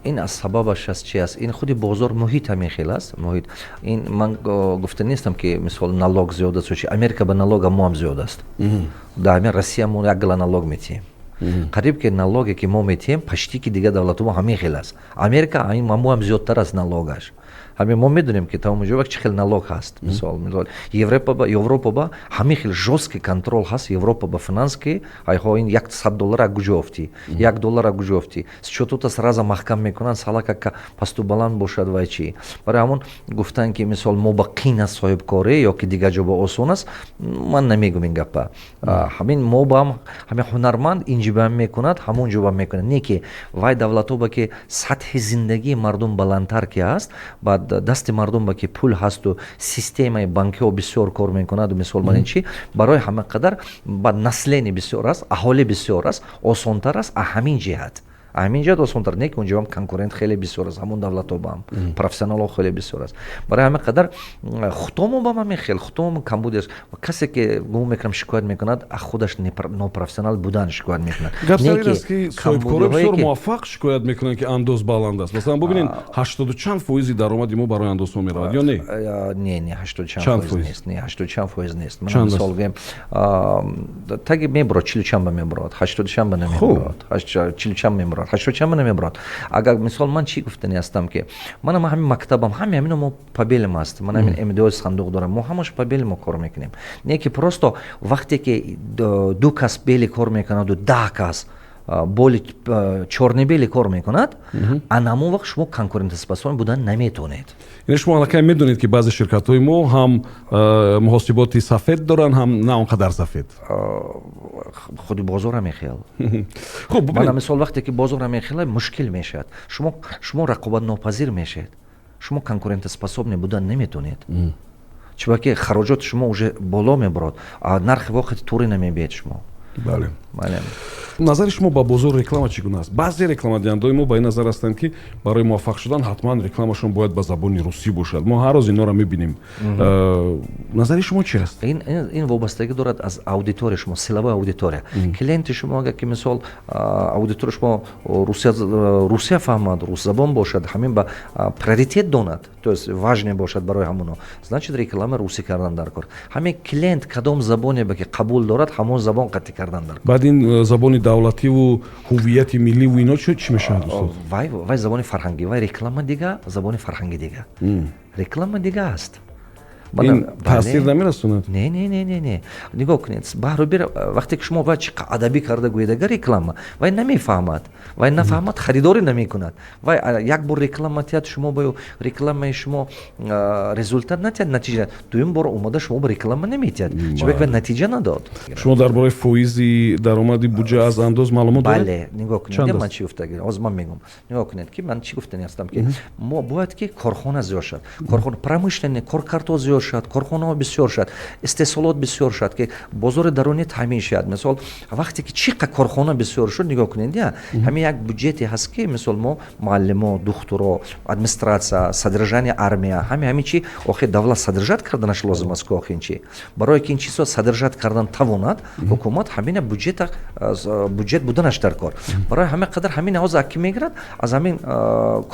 ин аз сабабаш аст чи аст ин худи бозор муҳит ҳамин хел аст муҳит ин ман гуфта нестам ки мисол налог зиёд аст чи Америка ба налога мо ҳам зиёд аст дар ҳамин Россия мо як гала налог метиҳем қариб ки налоге ки мо метиҳем пашти ки дига давлатҳо ҳамин хел аст Америка мо ҳам зиёдтар аст налогаш ҳамин мо медонем ки тамоми ҷо чӣ хел налог ҳаст мисол Европа ба ҳамин хел жесткий контрол ҳаст Европа ба финанс ки айҳо ин $100 ак куҷо офтӣ $1 ак куҷо офтӣ счетота сразу маҳкам мекунанд сала как пасту баланд бошад вай чӣ барои ҳамон гуфтан ки мисол мо ба қин аст соҳибкорӣ ё ки дигар ҷо ба осон аст ман намегум ин гапа ҳамин мо ба ҳамин ҳунарманд инҷи ба мекунад ҳамон ҷо ба мекунад не ки вай давлатҳо ба ки сатҳи зиндагии мардум баландтар ки аст баъд дасти мардум ба ки пул ҳасту системаи банкиҳо бисёр кор мекунаду мисол ман чӣ барои ҳама қадар ба наслени бисёр аст аҳолӣ бисёр аст осонтар аст ҳамин ҷиҳат осонтар не ки унҷо ҳам конкурент хеле бисёр аст ҳамон давлатҳо ба ҳам профессионалҳо хеле бисёр аст барои ҳама қадар хутомо ба ҳамин хел хутомо камбуди аст касе ки гумон мекунам шикоят мекунад аз худаш нопрофессионал будан шикоят мекунад гап сар ин аст ки соҳибкорҳои бисёр муваффақ шикоят мекунанд ки андоз баланд аст масалан бубинед 80 чанд фоизи даромади мо барои андозҳо меравад ё не не 80 чанд фоиз нест не 80 чанд фоиз нест ман мисол гем таги мебарад 40 чанд ба мебарад 80 чанд ба намебарад 40 чанд мебарад 80 чанд ба намебарад агар мисол ман чӣ гуфтани ҳастам ки манам ҳамин мактабам ҳамино мо по белим аст ман ҳамин МДО сандуқ дорам мо ҳамаш по белим мо кор мекунем не ки просто вақте ки ду кас бели кор мекунаду 10 кас боли чорнибели кор мекунад анамон вақт шумо конкурентоспособен будан наметавонед яъне шумо аллакай медонед ки баъзе ширкатҳои мо ҳам муҳосиботи сафед доранд ҳам на он қадар сафед худи бозор ҳамин хел хуб мана мисол вақте ки бозор ҳамин хел мушкил мешавад шумо рақобатнопазир мешавед шумо конкурентоспособне будан наметавонед чунки хароҷоти шумо уже боло мебарад нархи вохати туре намебиед шумо бале. бале. назари шумо ба бозор реклама чӣ гуна аст? баъзе рекламадиҳандаҳои мо ба ин назар ҳастанд ки барои муваффақ шудан ҳатман рекламашон бояд ба забони русӣ бошад. мо ҳар рӯз инҳоро мебинем. назари шумо чӣ аст? ин вобастагӣ дорад аз аудитория шумо, силовая аудитория. Клиенти шумо агар ки мисол аудитория шумо русия фаҳмад, русзабон бошад, ҳамин ба приоритет донад, то есть важне бошад барои ҳамоно, значит реклама русӣ кардан дар кор. ҳамин клиент кадом забоне ба ки қабул дорад, ҳамон забон қатъӣ кардан дар кор. баъд ин забони давлативу ҳуввияти милливу ино чӣ мешавад? вай забони фарҳангӣ, вай реклама дига, забони фарҳангӣ дига. реклама дига аст. ин таъсир намерасонад? не нигоҳ кунед, баҳробир вақте ки шумо вай чӣ адабӣ карда гӯедага реклама, вай намефаҳмад, вай нафаҳмад харидорӣ намекунад. вай як бор реклама тиҳад, шумо ба рекламаи шумо результат натиҳад, натиҷа дуюм бор омода шумо ба реклама наметиҳад, чунки вай натиҷа надод. шумо дар бораи фоизи даромади буҷа аз андоз маълумот доред? бале, нигоҳ кунед, ман чӣ гуфтагӣ, ҳозир ман мегӯям. нигоҳ кунед ки ман чӣ гуфтани ҳастам ки мо бояд ки корхона зиёд шад, корхона промышление, коркартон зиёд шад, корхонаҳо бисёр шад, истеҳсолот бисёр шад, ки бозори дарунӣ таъмин шад. мисол вақте ки чӣ қадр корхона бисёр шуд, нигоҳ кунед, ҳамин як бюджете ҳаст ки мисол мо муаллимо, духтуро, администратсия, содержание армия, ҳамин чӣ охир давлат содержат карданаш лозим аст ки охир чӣ. барои ки ин чизҳо содержат кардан тавонад ҳукумат, ҳамин бюджет буданаш дар кор. барои ҳамин қадар ҳамин ҳозир ки мегирад аз ҳамин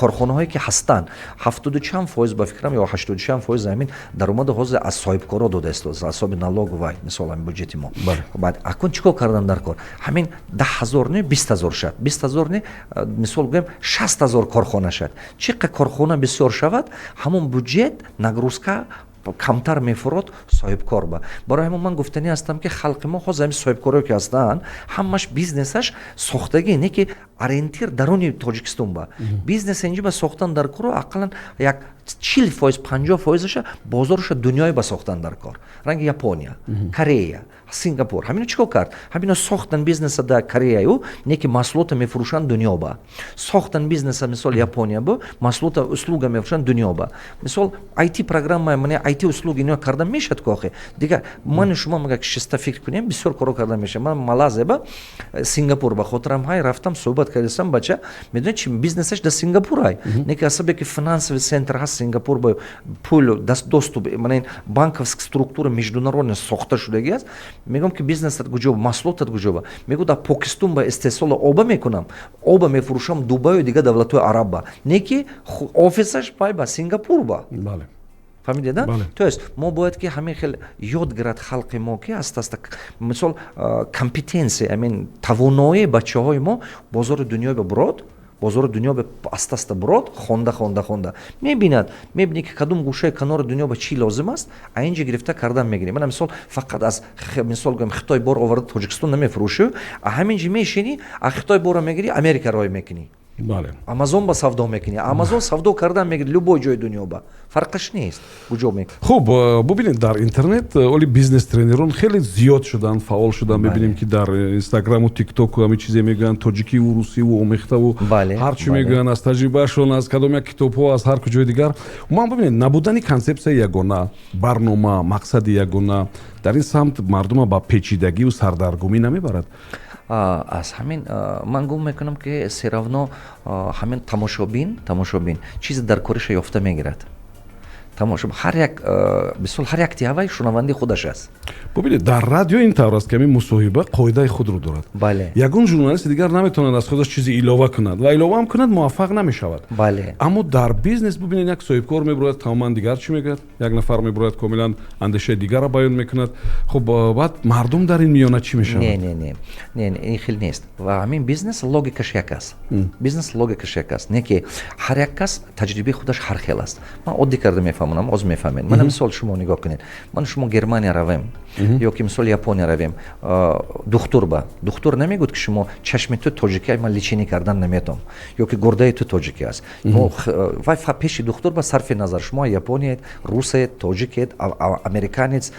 корхонаҳое ки ҳастанд 70% ба фикрам ё 80% ҳамин даромади ҳозир аз соҳибкоро додааст, аз ҳисоби налоговай, мисол ҳамин бюджети мо. баъд акун чӣ кор кардан дар кор? ҳамин 10,000 не 20,000 шад, 20,000 не мисол гӯем 60,000 корхона шад. чӣ қадр корхона бисёр шавад, ҳамон бюджет нагрузка камтар мефурод соҳибкор ба. барои ҳамон ман гуфтанӣ ҳастам ки халқи мо ҳозир ҳамин соҳибкоро ки ҳастанд, ҳамаш бизнесаш сохтагӣ не ки ориентир даруни Тоҷикистон ба. бизнес инҷи ба сохтан дар кор ақаллан як 40%, 50%аша бозорша дунёй ба сохтан дар кор. ранги Япония, Корея, Сингапур. ҳамино чӣ кор кард? ҳамино сохтан бизнеса дар Кореяю, не ки маҳсулота мефурӯшанд дунё ба. сохтан бизнеса мисол Япония бу, маҳсулота услуга мефурӯшанд дунё ба. мисол IT программа, мане IT услуги ино карда мешад ки охир. Дигар ман шумо мага шиста фикр кунем, бисёр коро карда мешад. ман Малайзия ба Сингапур ба хотирам ҳай рафтам, суҳбат кардам бача, медонед чи бизнесаш дар Сингапур ай. Не ки асабе ки финансовый центр ҳаст Сингапур ба пул доступ, мане банковская структура международная сохта шудаги аст. мегӯям ки бизнесат куҷо, маҳсулотат куҷо ба. мегӯ дар Покистон ба истеҳсоли оба мекунам, оба мефурӯшам Дубаю дига давлатҳои араб ба. Не ки офисаш ба Сингапур ба. бале. фаҳмидед? то есть мо бояд ки ҳамин хел ёд гирад халқи мо ки аста мисол компетенсия, амин тавоноии бачаҳои мо бозори дунё бирод, бозори дунё бе аста бурод, хонда мебинад ки кадом гӯшаи канори дунё ба чӣ лозим аст, а инҷа гирифта кардан мегирем. мана мисол фақат аз мисол гӯем Хитой бор оварда Тоҷикистон намефурӯшӣ, а ҳаминҷа мешини, а Хитой бора мегири, Америка рой мекунӣ. Амазон ба савдо мекунӣ. Амазон савдо кардан мегири любой ҷои дунё ба. фарқаш нест. куҷо мекунӣ. хуб, бубинед дар интернет оли бизнес тренерон хеле зиёд шуданд, фаъол шуданд. мебинем ки дар Инстаграму, ТикТоку ҳамин чизе мегӯянд, тоҷикиву, русиву, омехтаву, ҳар чӣ мегӯянд, аз таҷрибаашон, аз кадом як китобҳо, аз ҳар куҷои дигар. ман бубинед набудани консепсияи ягона, барнома, мақсади ягона дар ин самт мардума ба печидагиву сардаргумӣ намебарад? аз ҳамин ман гум мекунам ки се равно ҳамин тамошобин чизе дар кориша ёфта мегирад. ҳар як тиҳавай шунаванди худаш аст. бубинед дар радио ин тавр аст ки ҳамин мусоҳиба қоидаи худро дорад. ягон журналисти дигар наметавонад аз худаш чизе илова кунад ва иловаам кунад муваффақ намешавад. аммо дар бизнес бубинед як соҳибкор мебирояд тамоман дигар чӣ мегӯяд, як нафар мебирояд комилан андешаи дигарро баён мекунад. хуб баъд мардум дар ин миёна чӣ мешавад? не ин хел нест. ва ҳамин бизнес логикаш як аст. не ки ҳар як кас таҷрибаи худаш ҳар хел аст. ман оддӣ карда мефаҳмонам, оз мефаҳмед. мана мисол шумо нигоҳ кунед. ман шумо Германия равем ё ки мисол Япония равем, духтур ба духтур намегӯяд ки шумо чашми ту тоҷикӣ ман личинӣ кардан наметавонам ё ки гурдаи ту тоҷикӣ аст. вай пеши духтур ба сарфи назар шумо Япониед, русед, тоҷикед, американец,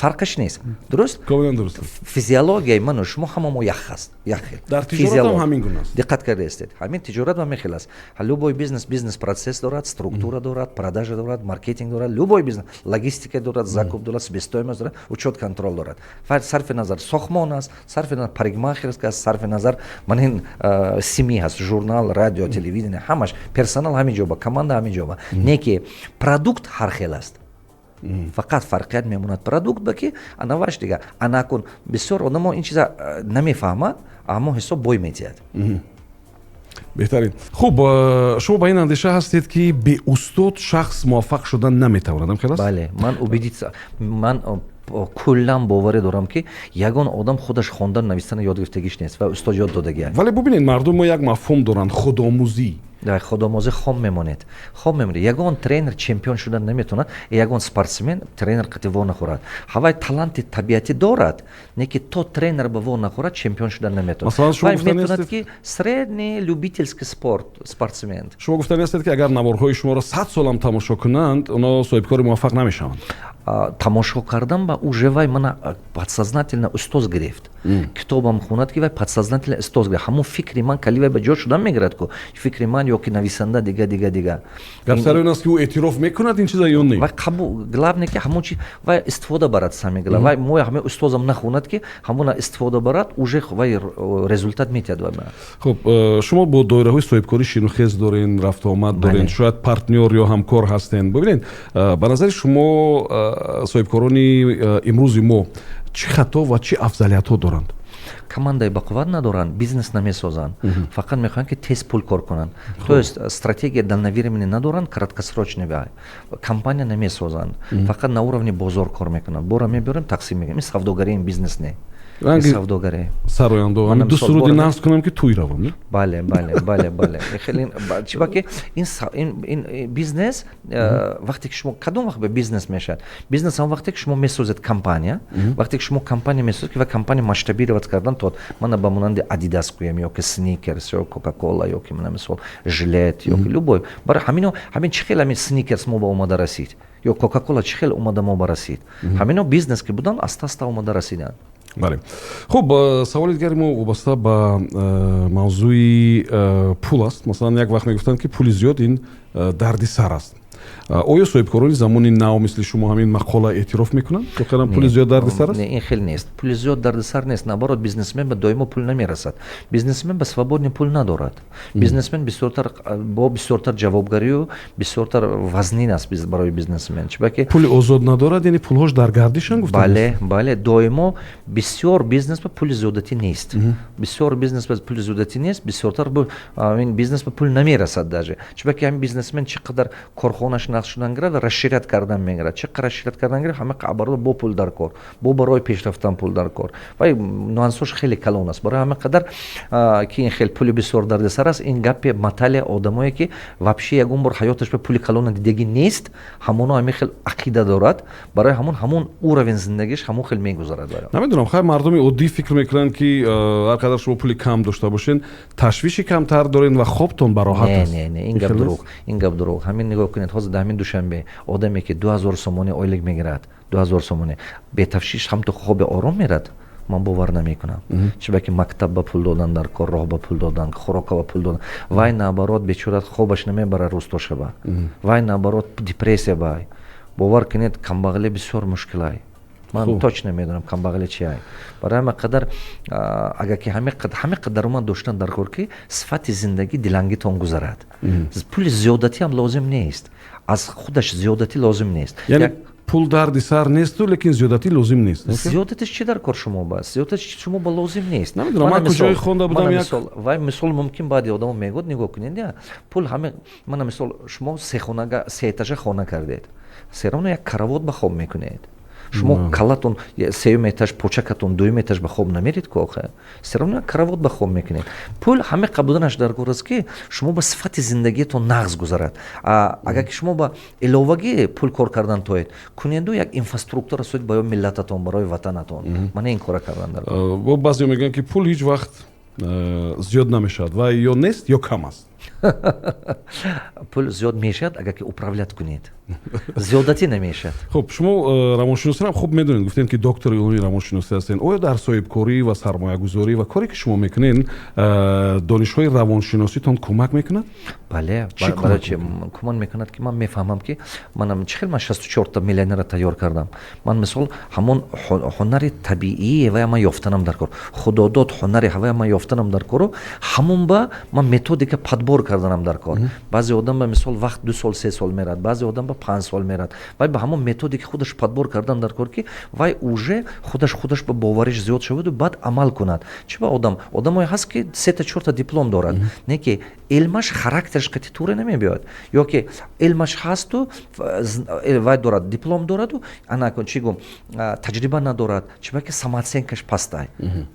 фарқаш нест. дуруст? Комилан дуруст. физиологияи ману шумо ҳама мо як аст. як хел. дар тиҷорат ҳам ҳамин гуна аст. диққат кардаистед. ҳамин тиҷорат ҳам хел аст. любой бизнес процесс дорад, структура дорад, продажа дорад, маркетинг дорад, любой бизнес, логистика дорад, закуп дорад, себестоимость дорад, учет контроль дорад. Сарфи назар сохмон аст, сарфи назар парикмахерск аст, сарфи назар манин сими аст, журнал, радио, телевидение, ҳамаш персонал ҳами ҷоба, команда ҳами ҷоба. Не ки продукт ҳар хел аст. Фақат фарқият мемонад продукт ба ки анаваш дига анакун бисёр одамо ин чиза намефаҳмад, аммо ҳисоб бой метиҳад. беҳтарин. Хуб, шумо ба ин андеша ҳастед ки беустод шахс муваффақ шудан наметавонад, хелас? Бале, ман куллан боварӣ дорам ки ягон одам худаш хондан навистани ёд гирифтагиш нест ва устод ёд додагӣ аст. Вале бубинед, мардум мо як мафҳум доранд, худомӯзӣ. худомӯзӣ хом мемонед. Хом мемонед. Ягон тренер чемпион шудан наметавонад, ягон спортсмен тренер қати во нахӯрад. Ҳавай таланти табиатӣ дорад, не ки то тренер ба во нахӯрад чемпион шудан наметавонад. Масалан, шумо метавонад ки средний любительский спортсмен. Шумо гуфтани ҳастед ки агар наворҳои шуморо 100 солам тамошо кунанд, оно соҳибкори муваффақ намешаванд. Тамошо кардан ба уже вай мана подсознательно устоз гирифт. Китобам хунад ки вай подсознательно устоз гирифт. Ҳамун фикри ман кали вай ба ҷо шудан мегирад ку фикри ман ё ки нависанда дига. Гап сари он аст ки ӯ эътироф мекунад ин чиза ё не? Вай қабул главне ки ҳамун чи вай истифода барад самигла. Вай мо ҳаме устозам нахунад ки ҳамуна истифода барад уже вай результат метиҳад вай. Хуб, шумо бо доираҳои соҳибкорӣ шинухез дорен, рафтуомад дорен, шояд партнёр ё ҳамкор ҳастен. Бибинед, ба назари шумо соҳибкорони имрӯзи мо чӣ хато ва чӣ афзалиятҳо доранд? Командаи бақувват надоранд, бизнес намесозанд, фақат мехоҳанд ки тез пул кор кунанд. То есть стратегия дальновременӣ надоранд, краткосрочный компания намесозанд, фақат на уровне бозор кор мекунанд. Бора мебарем, тақсим мекунем. Ин савдогарии бизнес не. Савдогарӣ. Сарояндо, ду суруди нағз кунам ки туй равам. Бале. Хеле чиба ки ин бизнес вақте ки шумо кадом вақт ба бизнес мешавад? Бизнес ҳам вақте ки шумо месозед компания, вақте ки шумо компания месозед ки ва компания масштабировать кардан то мана ба монанди Adidas куем ё ки Snickers ё Coca-Cola ё ки мана мисол жилет ё ки любой. Барои ҳамин чӣ хел ҳамин Snickers мо ба омада расид ё Coca-Cola чӣ хел омада мо ба расид. Ҳамино бизнес ки будан аста омада расиданд. бале. Хуб, саволи дигари мо вобаста ба мавзӯи пул аст. Масалан, як вақт мегуфтанд ки пули зиёд ин дардисар аст. оё соҳибкорони замони нав мисли шумо ҳамин мақола эътироф мекунанд? Пули зиёд дардисар аст? Не, ин хел нест. Пули зиёд дардисар нест. Наоборот, бизнесмен ба доимо пул намерасад. Бизнесмен ба свободни пул надорад. Бизнесмен бо бисёртар ҷавобгарию, бисёртар вазнин аст барои бизнесмен. Чибаки пули озод надорад, яъне пулҳош дар гардишан гуфтанд? Бале, доимо бисёр бизнес ба пули зиёдатӣ нест. Бисёр бизнес ба пули зиёдатӣ нест, бисёртар ин бизнес ба пул намерасад даже. Чибаки ҳамин бизнесмен чӣ қадар корхонаш нақд шудан гирад, расширят кардан мегирад. Чӣ қадар расширят кардан гирад, ҳама қабарда бо пул дар кор, бо барои пешрафтан пул дар кор. Вай нуансош хеле калон аст. Барои ҳама қадар ки ин хел пули бисёр дардисар аст, ин гапи маталия одамое ки вообще ягон бор ҳаёташ ба пули калона дидагӣ нест, ҳамоно ҳамин хел ақида дорад, барои ҳамун уровен зиндагиш ҳамун хел мегузарад. Намедонам, хай мардуми оддӣ фикр мекунанд ки ҳар қадар шумо пули кам дошта бошен, ташвиши камтар дорен ва хобтон ба роҳат аст. Не, ин гап дурӯғ. Ҳамин нигоҳ кунед, ҳозир дар ҳамин душанбе одаме ки 2000 сомони ойлик мегирад, 2000 сомони бетафшиш ҳамто хоби ором мерад, ман бовар намекунам. Чибаки мактаб ба пул додан, дар кор роҳ ба пул додан, хӯрока ба пул додан. Вай наоборот бечора хобаш намебара рӯзто шаба. Вай наоборот депрессия бай. Бовар кунед, камбағалӣ бисёр мушкилай. Ман точно медонам камбағалӣ чи ай. Барои ҳама қадар агар ки ҳаме қадар даромад доштан дар кор ки сифати зиндагӣ дилангитон гузарад. Пули зиёдатӣ ҳам лозим нест. Аз худаш зиёдатӣ лозим нест. Яъне пул дардисар несту, лекин зиёдатӣ лозим нест. Зиёдатиш чӣ дар кор шумо ба? Зиёдатиш шумо ба лозим нест. Намедонам, ман куҷои хонда будам як вай мисол мумкин баъди одамон мегӯяд, нигоҳ кунед, пул ҳаме мана мисол шумо се этажа хона кардед. Серовно як каравот ба хоб мекунед. шумо калатон сеюм этаж почакатон дуюм этаж ба хоб намеред ку охир серовно каравот ба хоб мекунед. Пул ҳаме қабуданаш дар кор аст ки шумо ба сифати зиндагиетон нағз гузарад. Агар ки шумо ба иловагӣ пул кор кардан тоед, кунеду як инфраструктура соид барои миллататон, барои ватанатон. Мана ин кора кардан дар кор. Бо баъзеҳо мегӯянд ки пул ҳеҷ вақт зиёд намешавад ва ё нест ё кам аст. пул зиёд мешавад агар ки управлят кунед, зиёдатӣ намешавад. хуб шумо равоншиносиро хуб медонед, гуфтем ки доктори улуми равоншиносӣ ҳастед. оё дар соҳибкорӣ ва сармоягузорӣ ва коре ки шумо мекунед донишҳои равоншиноситон кӯмак мекунад? бале, барои чи кӯмак мекунад ки ман мефаҳмам ки манам чӣ хел ман 64 миллионера тайёр кардам. ман мисол ҳамон ҳунари табиӣ ва ман ёфтанам дар кор, худодод ҳунари ва ман ёфтанам дар кору ҳамон ба ман методика падбор карданам дар кор. баъзе одам ба мисол вақт 2 сол 3 сол мерад, баъзе одам ба 5 сол мерад. вай ба ҳамон методика худаш падбор кардан дар кор ки вай уже худаш ба бовариш зиёд шаваду баъд амал кунад. чӣ ба одамое ҳаст ки 3-4 диплом дорад, не ки илмаш характерш қати туре намебиёд, ё ки илмаш ҳасту вай дорад диплом дораду анакун чӣ гум таҷриба надорад, чӣ ба ки самооценкаш пастай,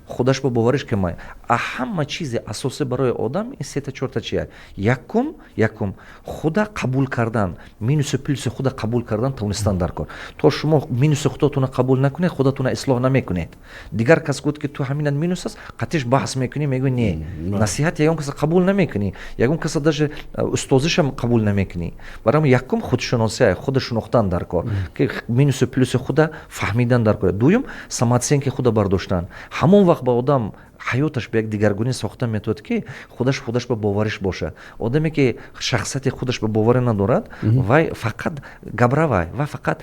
худаш ба бовариш ки май ҳама чизи асосӣ барои одам ин 3-4 чия. якум худа қабул кардан, минусу плюси худа қабул кардан тавонистан дар кор. то шумо минуси худотуна қабул накунед, худатуна ислоҳ намекунед. дигар кас гуфт ки ту ҳаминат минус аст, қатиш баҳс мекунӣ, мегӯй не, насиҳат ягон каса қабул намекунӣ, ягон каса даже устозишам қабул намекунӣ. барои якум худшиносия, худа шунохтан дар кор, ки минусу плюси худа фаҳмидан дар кор. дуюм самооценки худа бардоштан. ҳамон вақт ба одам ҳаёташ ба як дигаргунӣ сохта метавад ки худаш ба бовариш боша. одаме ки шахсияти худаш ба боварӣ надорад, вай фақат габравай, вай фақат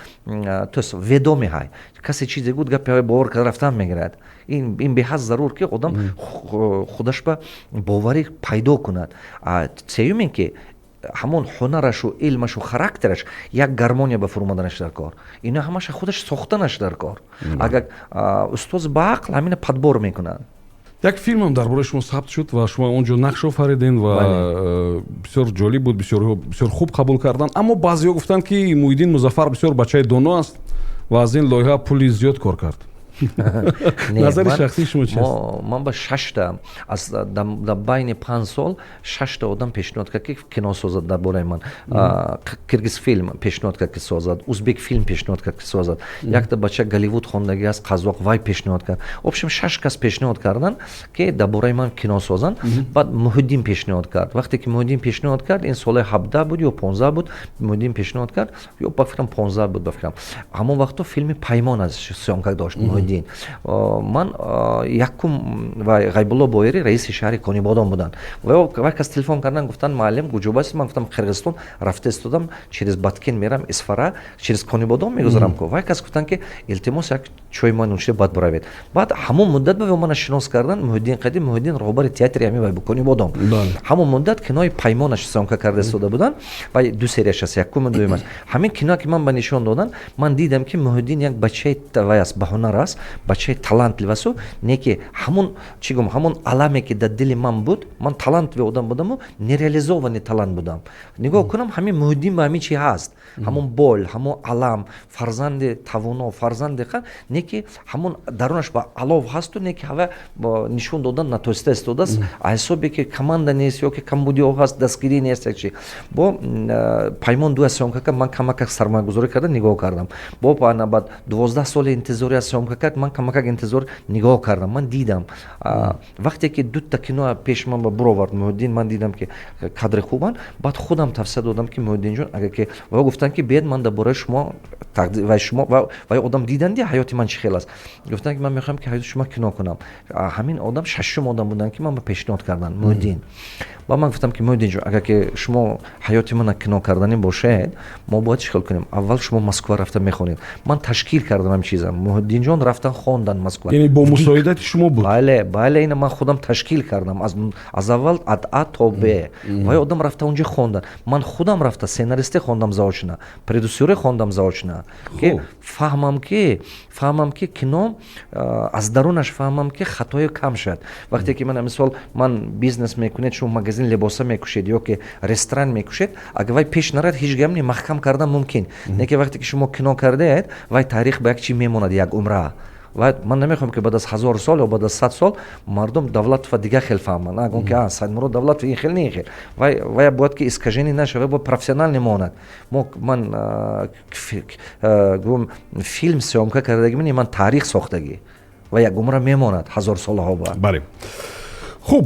тос ведоми ҳай, касе чизе гуд гапи ҳай бовар карда рафтан мегирад. ин беҳад зарур ки одам худаш ба боварӣ пайдо кунад. сеюм ин ки ҳамон ҳунарашу илмашу характераш як гармония ба фурӯмаданаш дар кор. ино ҳамаша худаш сохтанаш дар кор. агар устоз ба ақл ҳамина падбор мекунад. як филмам дар бораи шумо сабт шуд ва шумо он ҷо нақш офариден ва бисёр ҷолиб буд, бисёр хуб қабул кардан. аммо баъзеҳо гуфтанд ки Муҳиддин Музаффар бисёр бачаи доно аст ва аз ин лоиҳа пули зиёд кор кард. назари шахсии шумо чист? ман ба 6 дар байни 5 сол 6 одам пешниҳод кард ки кино созад дар бораи ман. Киргизфилм пешниҳод кард ки созад, Узбекфилм пешниҳод кард ки созад, якта бача Голливуд хондагӣ аст Қазоқ, вай пешниҳод кард. общем 6 кас пешниҳод кардан ки дар бораи ман кино созанд. баъд Муҳиддин пешниҳод кард. вақте ки Муҳиддин пешниҳод кард, ин соли 17 буд ё 15 буд, Муҳиддин пешниҳод кард, ё ба фикрам 15 буд ба фикрам. ҳамон вақто филми Паймон аз сёмка дошт Муҳиддин. ман якум ва Ғайбулло Боирӣ раиси шаҳри Конибодон буданд. вай кас телефон кардан гуфтанд маълим куҷоба? ман гуфтам Қирғизистон рафта истодам, через Баткен мерам, Исфара, через Конибодон мегузарам. вай кас гуфтанд ки илтимос як чой ман нӯшида бад биравед. баъд ҳамон муддат ба мана шинос кардан Муҳиддин Қадим, Муҳиддин роҳбари театри ҳами вай бу Конибодон. ҳамон муддат кинои Паймонаш сёмка карда истода буданд. вай 2 серияш аст, якум дуюм аст. ҳамин кино ки ман ба нишон додан, ман дидам ки Муҳиддин як бачаи вай аст, ба ҳунар аст, бачаи талантли васу, не ки ҳамон чӣ гум ҳамон аламе ки дар дили ман буд, ман талантливи одам будаму нереализовани талант будам. нигоҳ кунам ҳамин Муҳиддин ба ҳамин чи ҳаст, ҳамон бол, ҳамон алам, фарзанди тавоно, фарзанди хан, не ки ҳамон дарунаш ба алов ҳасту, не ки ҳава нишон додан натоиста истодааст, ҳисобе ки команда нест ё ки камбудиҳо ҳаст, дастгирӣ нест. як чи бо Паймон 2 сёмка кард, ман камакак сармоягузорӣ карда нигоҳ кардам. бо баъд 12 соли интизори аз сёмка кард, ман камакак интизор нигоҳ кардам. ман дидам вақте ки дута кино пеш ман ба буровард Муҳиддин, ман дидам ки кадри хубанд. баъд худам тавсия додам ки Муҳиддинҷон, агар ки ва гуфтанд ки бед ман дар бораи шумо вай одам диданди ҳаёти ман чӣ хел аст. гуфтанд ки ман мехоҳам ки ҳаёти шумо кино кунам. ҳамин одам 6 одам буданд ки ман ба пешниҳод карданд Муҳиддин. ва ман гуфтам ки Муҳиддинҷон, агар ки шумо ҳаёти мана кино карданӣ бошед, мо бояд чӣ хел кунем? аввал шумо Москва рафта мехонед. ман ташкил кардам ҳамин чиза. Муҳиддинҷон рафтан хондан Москва. яъне бо мусоидати шумо буд? бале, ина ман худам ташкил кардам аз аввал ад А то Б. вай одам рафта онҷа хондан. ман худам рафта сценаристӣ хондам заочна, продюсерӣ хондам заочна, ки фаҳмам ки кино аз дарунаш фаҳмам ки хатое кам шад. вақте ки мисол ман бизнес мекунед, шумо магазин либоса мекушед ё ки ресторан мекушед, агар вай пеш нарад ҳеҷ гап не, маҳкам кардан мумкин. не ки вақте ки шумо кино кардед, вай таърих ба як чӣ мемонад, як умра. ва ман намехоҳам ки баъд аз 1000 сол ё баъд аз 100 сол мардум давлатова дигар хел фаҳманд. агон ки Саидмурод давлатов ин хел не ин хел. вай бояд ки искаженӣ нашавад, бояд профессионал мемонад. ман филм сёмка кардагӣ ман таърих сохтагӣ ва як умра мемонад 1000 солаҳо баъд. бале. хуб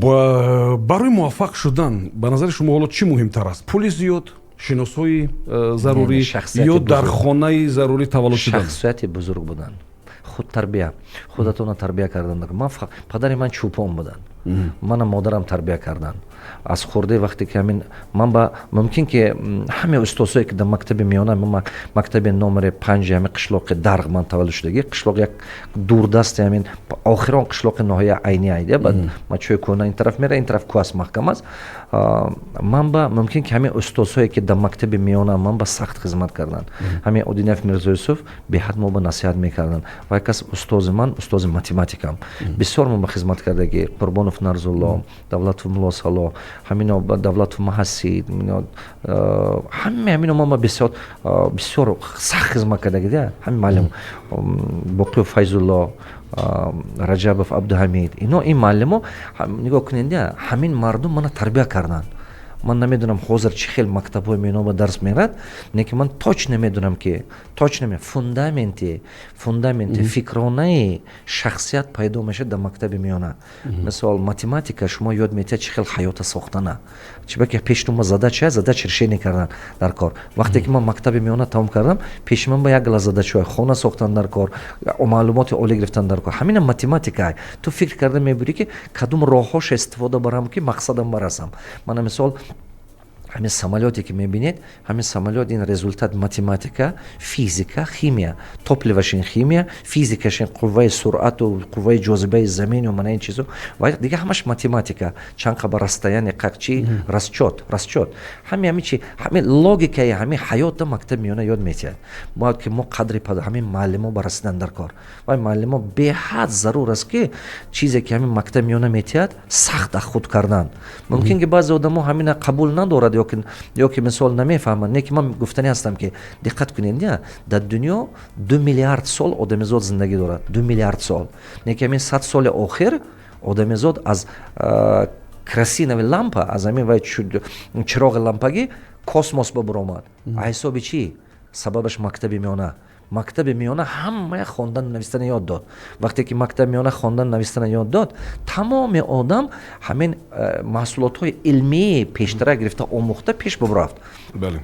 барои муваффақ шудан ба назари шумо ҳоло чӣ муҳимтар аст? пули зиёд, шиносҳои зарурӣ ё дар хонаи зарурӣ таваллуд шудан? шахсияти бузург будан, худтарбия, худатона тарбия кардан. Падари ман чӯпон будан, манам модарам тарбия кардан. аз хурдӣ вақте ки ҳамин ман ба мумкин ки ҳамин устозое ки дар мактаби миёна мактаби номери 5 ҳамин қишлоқи Дарғ ман таваллуд шудагӣ, қишлоқ як дурдасти ҳамин охирон қишлоқи ноҳияи Айни айда, баъд мачӯи кӯна ин тараф мера, ин тараф кӯҳ аст маҳкам аст. ман ба мумкин ки ҳамин устозое ки дар мактаби миёна ман ба сахт хизмат кардан, ҳамин Одинаев Мирзоюсуф беҳад мо ба насиҳат мекардан ва як аз устози ман устози математикам бисёр мо ба хизмат кардагӣ, Қурбонов Нарзулло, Давлатов Мулло Сало, ҳамино Давлатов Маҳасид, ҳамино ман ба бисёр сахт хизмат кардагӣ. ҳамин маълим Боқиев Файзулло, Раҷабов Абдуҳамид, ин маълимо нигоҳ кунед, ҳамин мардум мана тарбия кардан. Ман намедонам ҳозир чӣ хел мактабҳои миёна ба дарс мерад, неки ман точно медонам ки фундаменти фикронаи шахсият пайдо мешавад дар мактаби миёна. Мисол математика шумо ёд метиҳад чӣ хел ҳаёта сохтана, чӣ ба ки пеши ма задач решение кардан дар кор. Вақте ки ман мактаби миёна тамом кардам, пеши ман ба як гала задачаҳои хона сохтан дар кор, маълумоти олӣ гирифтан дар кор. Ҳамина математика. Ту фикр карда мебурӣ ки кадом роҳҳош истифода барам ки мақсадам барасам. Мана мисол ҳамин самолёте ки мебинед, ҳамин самолёт ин результат математика, физика, химия, топливашин химия, физикашин қувваи суръату қувваи ҷозибаи замину мана ин чизо ва дига ҳамаш математика, чанд қаба расстояние қачи расчёт. ҳамин чи ҳамин логикаи ҳамин ҳаёта мактаби миёна ёд метиҳад. Бояд ки мо қадри ҳамин маълимо ба расидан дар кор. Ва маълимо беҳад зарур аст ки чизе ки ҳамин мактаби миёна метиҳад сахт аз худ кардан. Мумкин ки баъзе одамо ҳамина қабул надорад ё ки мисол намефаҳманд, неки ман гуфтанӣ ҳастам ки диққат кунед, дар дунё 2 миллиард сол одамизод зиндагӣ дорад, 2 миллиард сол. Неки ҳамин 100 соли охир одамизод аз керосинови лампа, аз ҳамин вай чироғи лампагӣ космос ба буромад. А ҳисоби чӣ? Сабабаш мактаби миёна. мактаби миёна ҳамаи хондан навистана ёд дод. Вақте ки мактаби миёна хондан навистана ёд дод, тамоми одам ҳамин маҳсулотҳои илмии пештара гирифта омӯхта пеш бибарафт. Бале.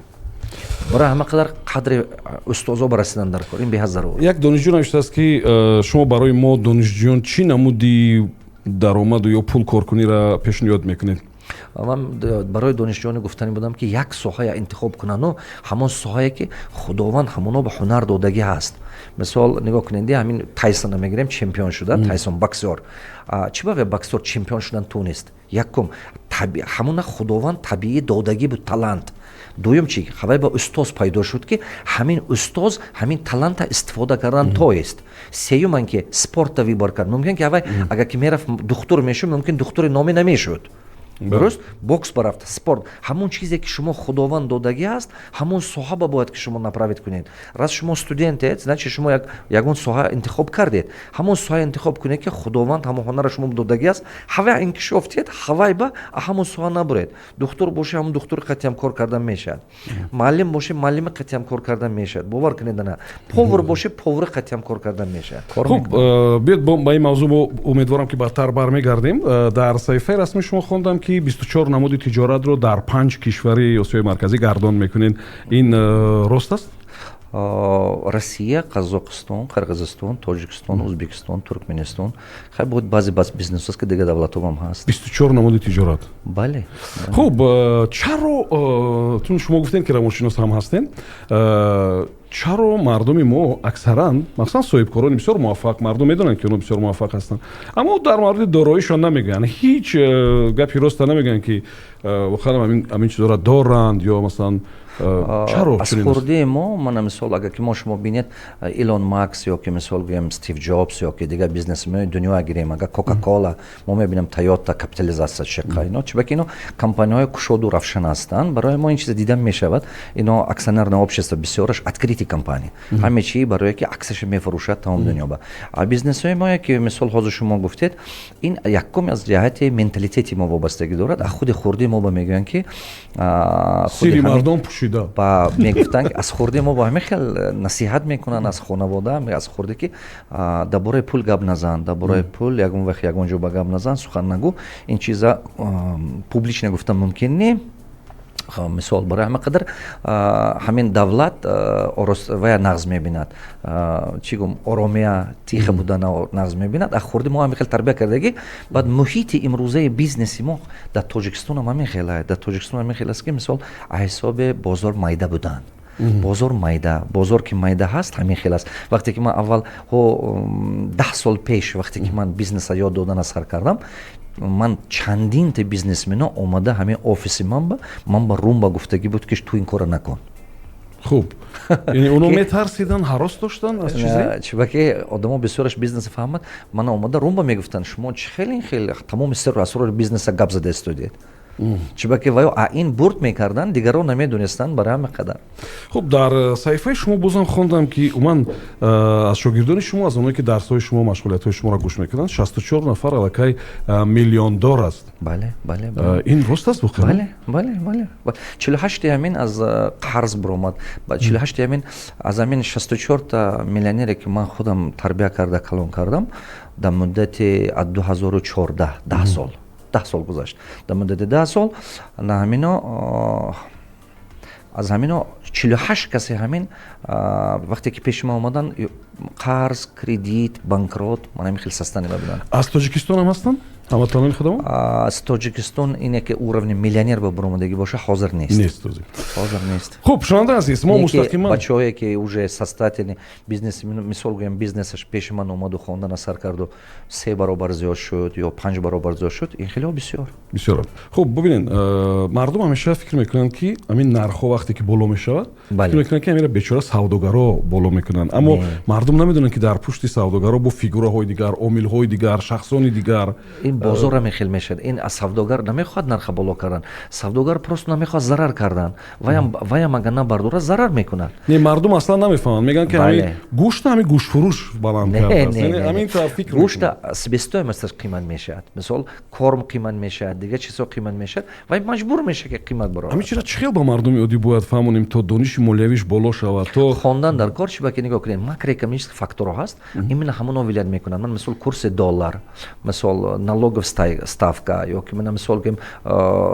Барои ҳама қадар қадри устозо ба расидан дар кор, ин беҳад зарур. Як донишҷӯ навиштааст ки шумо барои мо донишҷӯён чӣ намуди даромаду ё пул коркуниро пешниҳод мекунед? ман барои донишҷӯён гуфтанӣ будам ки як соҳая интихоб кунану ҳамон соҳае ки худованд ҳамоно ба ҳунар додагӣ ҳаст. Мисол нигоҳ кунед, ҳамин Тайсона мегирем, чемпион шуда, Тайсон боксёр. Чӣ ба боксёр чемпион шудан тунест? Якум ҳамона худованд табиӣ додагӣ буд, талант. дуюм чӣ? Ҳавай ба устоз пайдо шуд ки ҳамин устоз ҳамин таланта истифода кардан тоист. Сеюман ки спортта вибор кард. Мумкин ки ҳавай агар ки мерафт духтур мешуд, мумкин духтури номӣ намешуд. дуруст? Бокс барафт, спорт. ҳамон чизе ки шумо худованд додагӣ аст, ҳамон соҳа ба бояд ки шумо направит кунед. Раз шумо студентед, значи шумо ягон соҳа интихоб кардед. ҳамон соҳа интихоб кунед ки худованд ҳамон ҳунара шумо додагӣ аст, ҳавай инкишоф диҳед, ҳавай ба ҳамон соҳа набуред. Духтур боши, ҳамон духтури қатъиам кор кардан мешавад. Муаллим боши, муаллими қатъиам кор кардан мешавад. Бовар кунед ана. Повар боши, повари қатъиам кор кардан мешавад. Хуб, биёд ба ин мавзӯъ мо умедворам ки баъдтар бармегардем. Дар саҳифаи расми шумо хондам ки 24 намуди тиҷоратро дар 5 кишвари Осиёи Марказӣ гардон мекунед. Ин рост аст? Россия, Казоқистон, Қирғизистон, Тоҷикистон, Ӯзбекистон, Туркменистон. Хай буд баъзе бизнесҳост ки дига давлатҳо ҳам ҳаст. 24 намуди тиҷорат. Бале. Хуб, чаро чун шумо гуфтед ки равоншинос ҳам ҳастед, чаро мардуми мо аксаран, махсусан соҳибкорони бисёр муваффақ, мардум медонанд ки онҳо бисёр муваффақ ҳастанд, аммо дар мавриди дороишон намегӯянд, ҳеҷ гапи роста намегӯянд ки вохалам ҳамин чизора доранд ё масалан чаро аз хурдии мо, мана мисол агар ки мо шумо бинед Илон Макс ё ки мисол гӯем Стив Ҷобс ё ки дигар бизнесмени дунё гирем, агар Кока-Кола мо мебинем Тойота капитализация шиқа, ино чӣ ба ки ино компанияҳои кушоду равшан ҳастанд. Барои мо ин чиз дида мешавад, ино аксионерное общество бисёраш открити компания, ҳаме чӣ барое ки аксияш мефурӯшад тамом дунёба. А бизнесҳои мо ки мисол ҳозир шумо гуфтед, ин якум аз ҷиҳати менталитети мо вобастагӣ дорад. А худи хурдии мо ба мегӯянд ки сири мардом пӯшида Пойда. ба мегуфтанд аз хурди мо ба ҳамин хел насиҳат мекунанд аз хонавода аз хурди ки дар бораи пул гап назан, дар бораи пул ягон вақт ягон ҷо ба гап назан, сухан нагӯ, ин чиза публично гуфтан мумкин не. Мисол барои ҳама қадар ҳамин давлат вая нағз мебинад, чӣ гум оромия тиха будан нағз мебинад. аз хурди мо ҳамин хел тарбия кардаги баъд муҳити имрӯзаи бизнеси мо дар тоҷикистон ҳам ҳамин хел аст. дар тоҷикистон ҳамин хел аст ки мисол аз ҳисоби бозор майда буданд. бозор майда, бозор ки майда ҳаст ҳамин хел аст. вақте ки ман аввал 10 сол пеш вақте ки ман бизнеса ёд додана сар кардам, ман чандин та бизнесмено омада ҳамин офиси ман ба румба гуфтагӣ буд ки ту ин кора накун. хуб яъне оно метарсидан ҳарос доштан аз чизе чибаки одамо бисёраш бизнес фаҳмад, мана омада румба мегуфтанд шумо чӣ хеле тамоми сирру асрори бизнеса гап зада истодед. чибаки ваё ин бурд мекардан, дигарон намедонистанд барои ҳама қадар. хуб дар саҳифаи шумо бозам хондам ки умуман аз шогирдони шумо, аз оное ки дарсҳои шумо, машғулиятҳои шуморо гӯш мекунанд, 64 нафар аллакай миллиондор аст. бале ин рост аст воқеан? бале 48 ҳамин аз қарз биромад. 48 ҳамин аз ҳамин 64 миллионере ки ман худам тарбия карда калон кардам дар муддати 2014 10 сол гузашт. дар муддати 10 сол на ҳамино аз ҳамино 48 касе ҳамин вақте ки пеши ман омадан қарз, кредит, банкрот, ман ҳамин хел саста намебуданд. аз тоҷикистон ҳам ҳастанд ҳаматамони худамон? аз тоҷикистон ине ки уровни миллионер ба биромадагӣ боша ҳозир нест. ҳозир нест. хуб шунаванда азиз, мо мустақиман бачаҳое ки уже состоятельни бизнеси, мисол гӯям бизнесаш пеши ман омаду хондана сар карду 3 баробар зиёд шуд ё 5 баробар зиёд шуд, ин хеле бисёр. хуб бубинед, мардум ҳамеша фикр мекунанд ки ҳамин нархҳо вақте ки боло мешавад, фикр мекунанд ки ҳамира бечора савдогаро боло мекунанд, аммо мардум намедонанд ки дар пушти савдогаро бо фигураҳои дигар, омилҳои дигар, шахсони дигар бозор мехел мешад. ин аз савдогар намехоҳад нарха боло кардан. савдогар просто намехоҳад зарар кардан. ваям агар набардора зарар мекунад. не мардум аслан намефаҳманд, мегӯянд ки ҳамин гӯшт ҳамин гӯштфурӯш баланд кардааст. ҳамин тавр фикр гӯшта себестоимосташ қимат мешавад. мисол корм қимат мешавад, дигар чизҳо қимат мешавад, вай маҷбур меша ки қимат бароварад. ҳамин чира чӣ хел ба мардуми оддӣ бояд фаҳмонем то дониши молиявиш боло шавад, то хондан дар кор чӣ ба ки нигоҳ кунед, макроэкономически факторҳо ҳаст, именно ҳамон вилоят мекунанд. ман мисол курси доллар, мисол налогов ставка ё ки мана мисол гӯем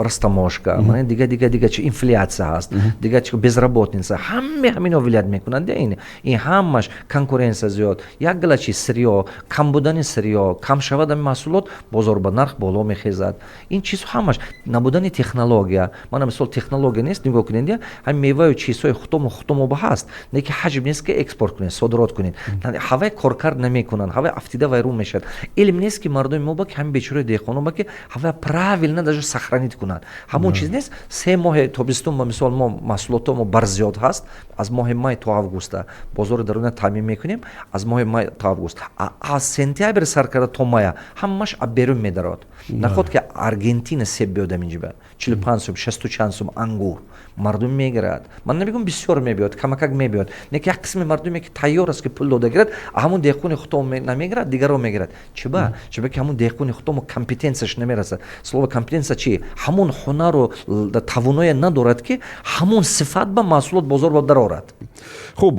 растаможка, мана дига чи инфляция ҳаст, дига чи безработница, ҳамино вилоят мекунанд. ин ҳамаш конкуренсия зиёд, як гала чи сирьё, кам будани сирьё, кам шавад ҳамин маҳсулот, бозор ба нарх боло мехезад. ин чиз ҳамаш набудани технология, мана мисол технология нест, нигоҳ кунед, ҳамин меваю чизҳои хутомо ҳаст, не ки ҳаҷм нест ки экспорт кунед, содирот кунед. ҳавай коркард намекунанд, ҳавай афтида вайрун мешавад. илм нест ки мардуми мо ба ки ҳамин бечораи деҳқоно ба ки ҳавай правилно даже сохранит кунанд. ҳамон чиз нест 3 моҳи тобистон ба мисол мо маҳсулотомо барзиёд ҳаст, аз моҳи май то августа бозори даруна таъмин мекунем, аз моҳи май то август, аз сентябр сар карда то мая ҳамаш аз берун медарод. наход ки Аргентина себ биёд аминҷиба 45 сум 60 чанд сум ангур мардум мегирад. ман намегӯям бисёр мебиёд, камакак мебиёд, не ки як қисми мардуме ки тайёр аст ки пул дода гирад, ҳамон деҳқони худто намегирад, дигаро мегирад. чиба ки ҳамон деҳқони худто компетенсияш намерасад. слово компетенсия чи ҳамон ҳунару тавоное надорад ки ҳамон сифат ба маҳсулот бозор ба дарорад. хуб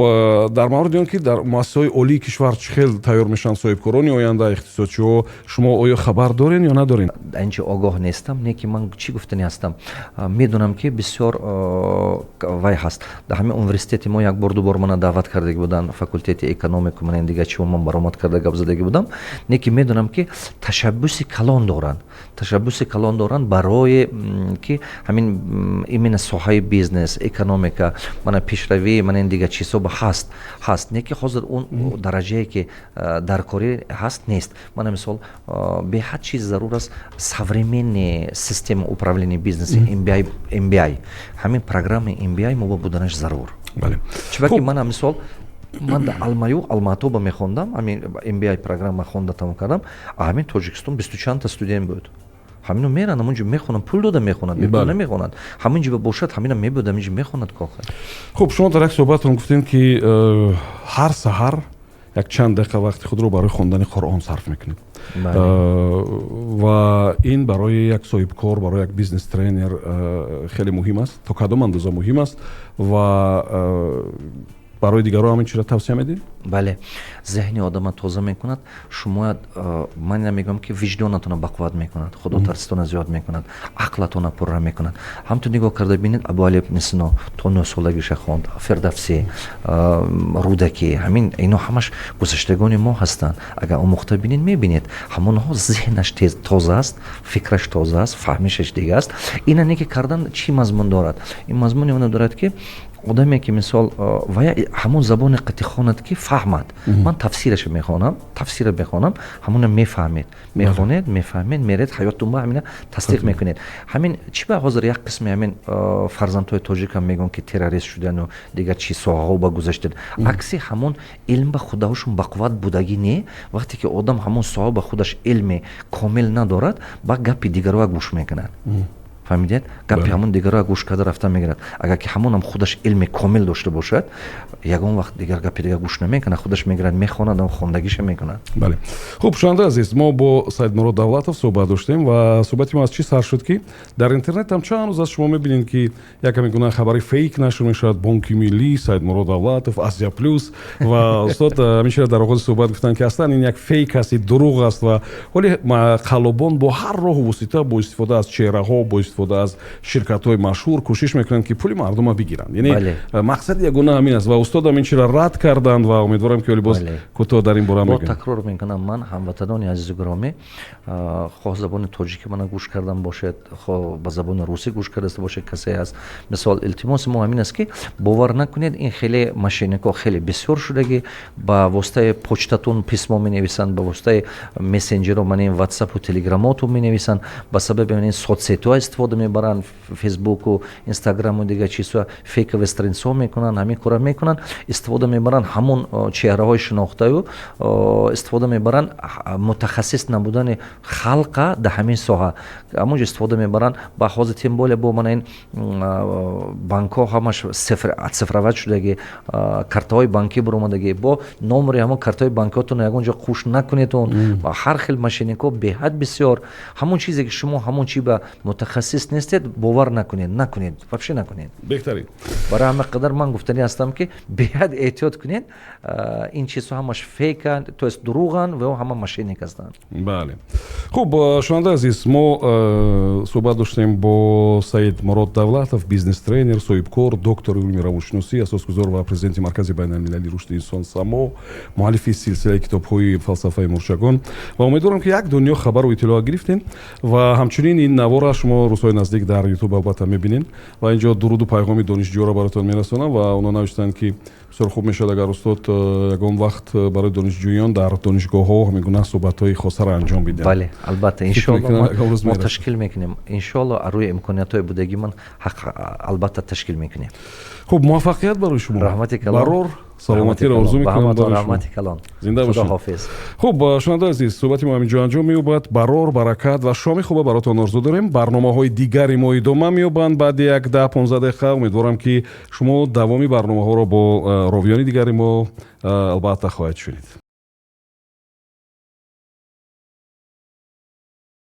дар мавриди он ки дар муассисаҳои олии кишвар чӣ хел тайёр мешаванд соҳибкорони оянда, иқтисодчиҳо, шумо оё хабар доред ё надоред? анчи огоҳ нестам, не ки ман чӣ гуфтани ҳастам. медонам ки бисёр вай ҳаст. дар ҳамин университети мо як бор ду бор мана даъват кардаги буданд, факултети экономику мана дига чиво ман баромад карда гап задаги будам. не ки медонам ки ташаббуси калон доранд барои ки ҳамин именно соҳаи бизнес, экономика, мана пешравӣ, мана дига чизҳо ҳаст. не ки ҳозир он дараҷае ки даркорӣ ҳаст нест. мана мисол беҳад чиз зарур аст современный система управления бизнеса MBA. ҳамин программаи MBA мо ба буданаш зарур. чиба ки мана мисол ман дар Алматоба мехондам, ҳамин MBA программа хонда тамом кардам, ҳамин Тоҷикистон 20 чанд та студент буд. ҳамино меран ҳамон ҷо мехонанд, пул дода мехонанд, бепул намехонанд. ҳамин ҷо бошад ҳамина мебуд, ҳамин ҷо мехонанд кохад. хуб шумо дар як суҳбатон гуфтем ки ҳар саҳар як чанд дақиқа вақти худро барои хондани Қуръон сарф мекунед. ва ин барои як соҳибкор, барои як бизнес тренер хеле муҳим аст. То кадом андоза муҳим аст ва барои дигарон ҳамин чизро тавсия медиҳед? бале, зеҳни одама тоза мекунад. Шумо ман намегӯям ки виҷдонатона бақувват мекунад, худотарситона зиёд мекунад, ақлатона пурра мекунад. ҳамтун нигоҳ карда бинед Абу Али ибн Сино то 9 солагиша хонд, Фирдавсӣ, Рудакӣ, ҳамин ино ҳамаш гузаштагони мо ҳастанд. Агар омӯхта бинед мебинед ҳамонҳо зеҳнаш тоза аст, фикраш тоза аст, фаҳмишаш дига аст. ина не ки кардан чӣ мазмун дорад? Ин мазмуни он дорад ки одаме ки мисол вая ҳамон забони қати хонад ки фаҳмад. ман тафсираша мехонам, тафсира мехонам, ҳамона мефаҳмед, мехонед, мефаҳмед, меред, ҳаёттун ба ҳамина тасдиқ мекунед. ҳамин чӣ ба ҳозир як қисми ҳамин фарзандҳои тоҷикам мегӯянд ки террорист шудану дигар чӣ соҳаҳо ба гузаштад. акси ҳамон илм ба худаҳошун бақувват будагӣ не. вақте ки одам ҳамон соҳа ба худаш илми комил надорад, ба гапи дигарҳоя гӯш мекунад. фаҳмидед? гапи ҳамон дигарҳоя гӯш карда рафта мегирад. агар ки ҳамонам худаш илми комил дошта бошад, ягон вақт дигар гапи дигар гӯш намекунад, худаш мегирад мехонад, хондагиша мекунад. бале. хуб, шунавандаи азиз, мо бо Саидмурод Давлатов суҳбат доштем ва суҳбати мо аз чӣ сар шуд ки дар интернет ҳам чанд рӯз аст шумо мебинед ки якаме гуна хабари фейк нашр мешавад. Бонки Миллӣ, Саидмурод Давлатов, Азия Плюс ва устод ҳамеша дар оғози суҳбат гуфтанд ки аслан ин як фейк аст, дурӯғ аст ва ҳоли қаллобон бо ҳар роҳу восита бо истифода аз чеҳраҳо, бо истифода аз ширкатҳои машҳур кӯшиш мекунанд ки пули мардума бигиранд. яъне мақсади ягона ҳамин аст ва устод ҳамин чиро рад карданд ва умедворам ки боз кӯтоҳ дар ин бора мегӯянд. такрор мекунам, ман ҳамватанони азизу гиромӣ, хоҳ забони тоҷикӣ мана гӯш кардан бошед, хоҳ ба забони русӣ гӯш карда бошед, касе аст. мисол илтимоси мо ҳамин аст ки бовар накунед, ин хеле мошенникҳо хеле бисёр шудагӣ ба воситаи почтатун писмо менависанд, ба воситаи мессенҷерҳо, ман ин ватсапу телеграмоту менависанд, ба сабаби ин соцсетиҳо истифода мебаранд, фейсбуку, инстаграму дигар чизҳо, фейкови страницаҳо мекунанд, ҳамин кора мекунанд, истифода мебаранд ҳамон чеҳраҳои шинохтаю, истифода мебаранд мутахассис набудани халқа дар ҳамин соҳа, ҳамонҷо истифода мебаранд. ба ҳозир тем более бо мана ин банкҳо ҳамаш цифроват шудагӣ, картаҳои банкӣ баромадагӣ, бо номери ҳамон картаҳои банкиҳотон ягон ҷо хушк накунедон ва ҳар хел мошенникҳо беҳад бисёр. ҳамон чизе ки шумо ҳамон чи ба мутахассис нестед, бовар накунед, вообще накунед. беҳтарин. барои ҳама қадар ман гуфтанӣ ҳастам ки беҳад эҳтиёт кунед. ин чизҳо ҳамаш фейканд, то есть дурӯғанд ва ҳама мошенник ҳастанд. бале. хуб, шунавандаи азиз, мо суҳбат доштем бо Саидмурод Давлатов, бизнес тренер, соҳибкор, доктори илми равоншиносӣ, асосгузор ва президенти маркази байналмилалии рушди инсон САМО, муаллифи силсилаи китобҳои фалсафаи муршагон ва умедворам ки як дунё хабару иттилоъ гирифтем ва ҳамчунин ин навора шумо рӯзҳои наздик дар YouTube албатта мебинед ва инҷо дуруду пайғоми донишҷӯро баротон мерасонам ва онҳо навиштанд ки бисёр хуб мешавад агар устод ягон вақт барои донишҷӯён дар донишгоҳҳо ҳамин гуна суҳбатҳои хосаро анҷом бидем. бале, албатта, иншоалло мо ташкил мекунем. иншоалло рӯи имкониятҳои будагӣ ман албатта ташкил мекунем. хуб, муваффақият барои шумо. раҳмати калон. барор саломатиро орзу мекунам барои шумо. раҳмати калон. зинда бошед. Худоҳофиз. хуб, шунавандаи азиз, суҳбати мо ҳаминҷо анҷом меёбад. барор, баракат ва шоми хуба баротон орзу дорем. барномаҳои дигари мо идома меёбанд баъди як 10-15 дақиқа. умедворам ки шумо давоми барномаҳоро бо ровиёни дигари мо албатта хоҳед шунид.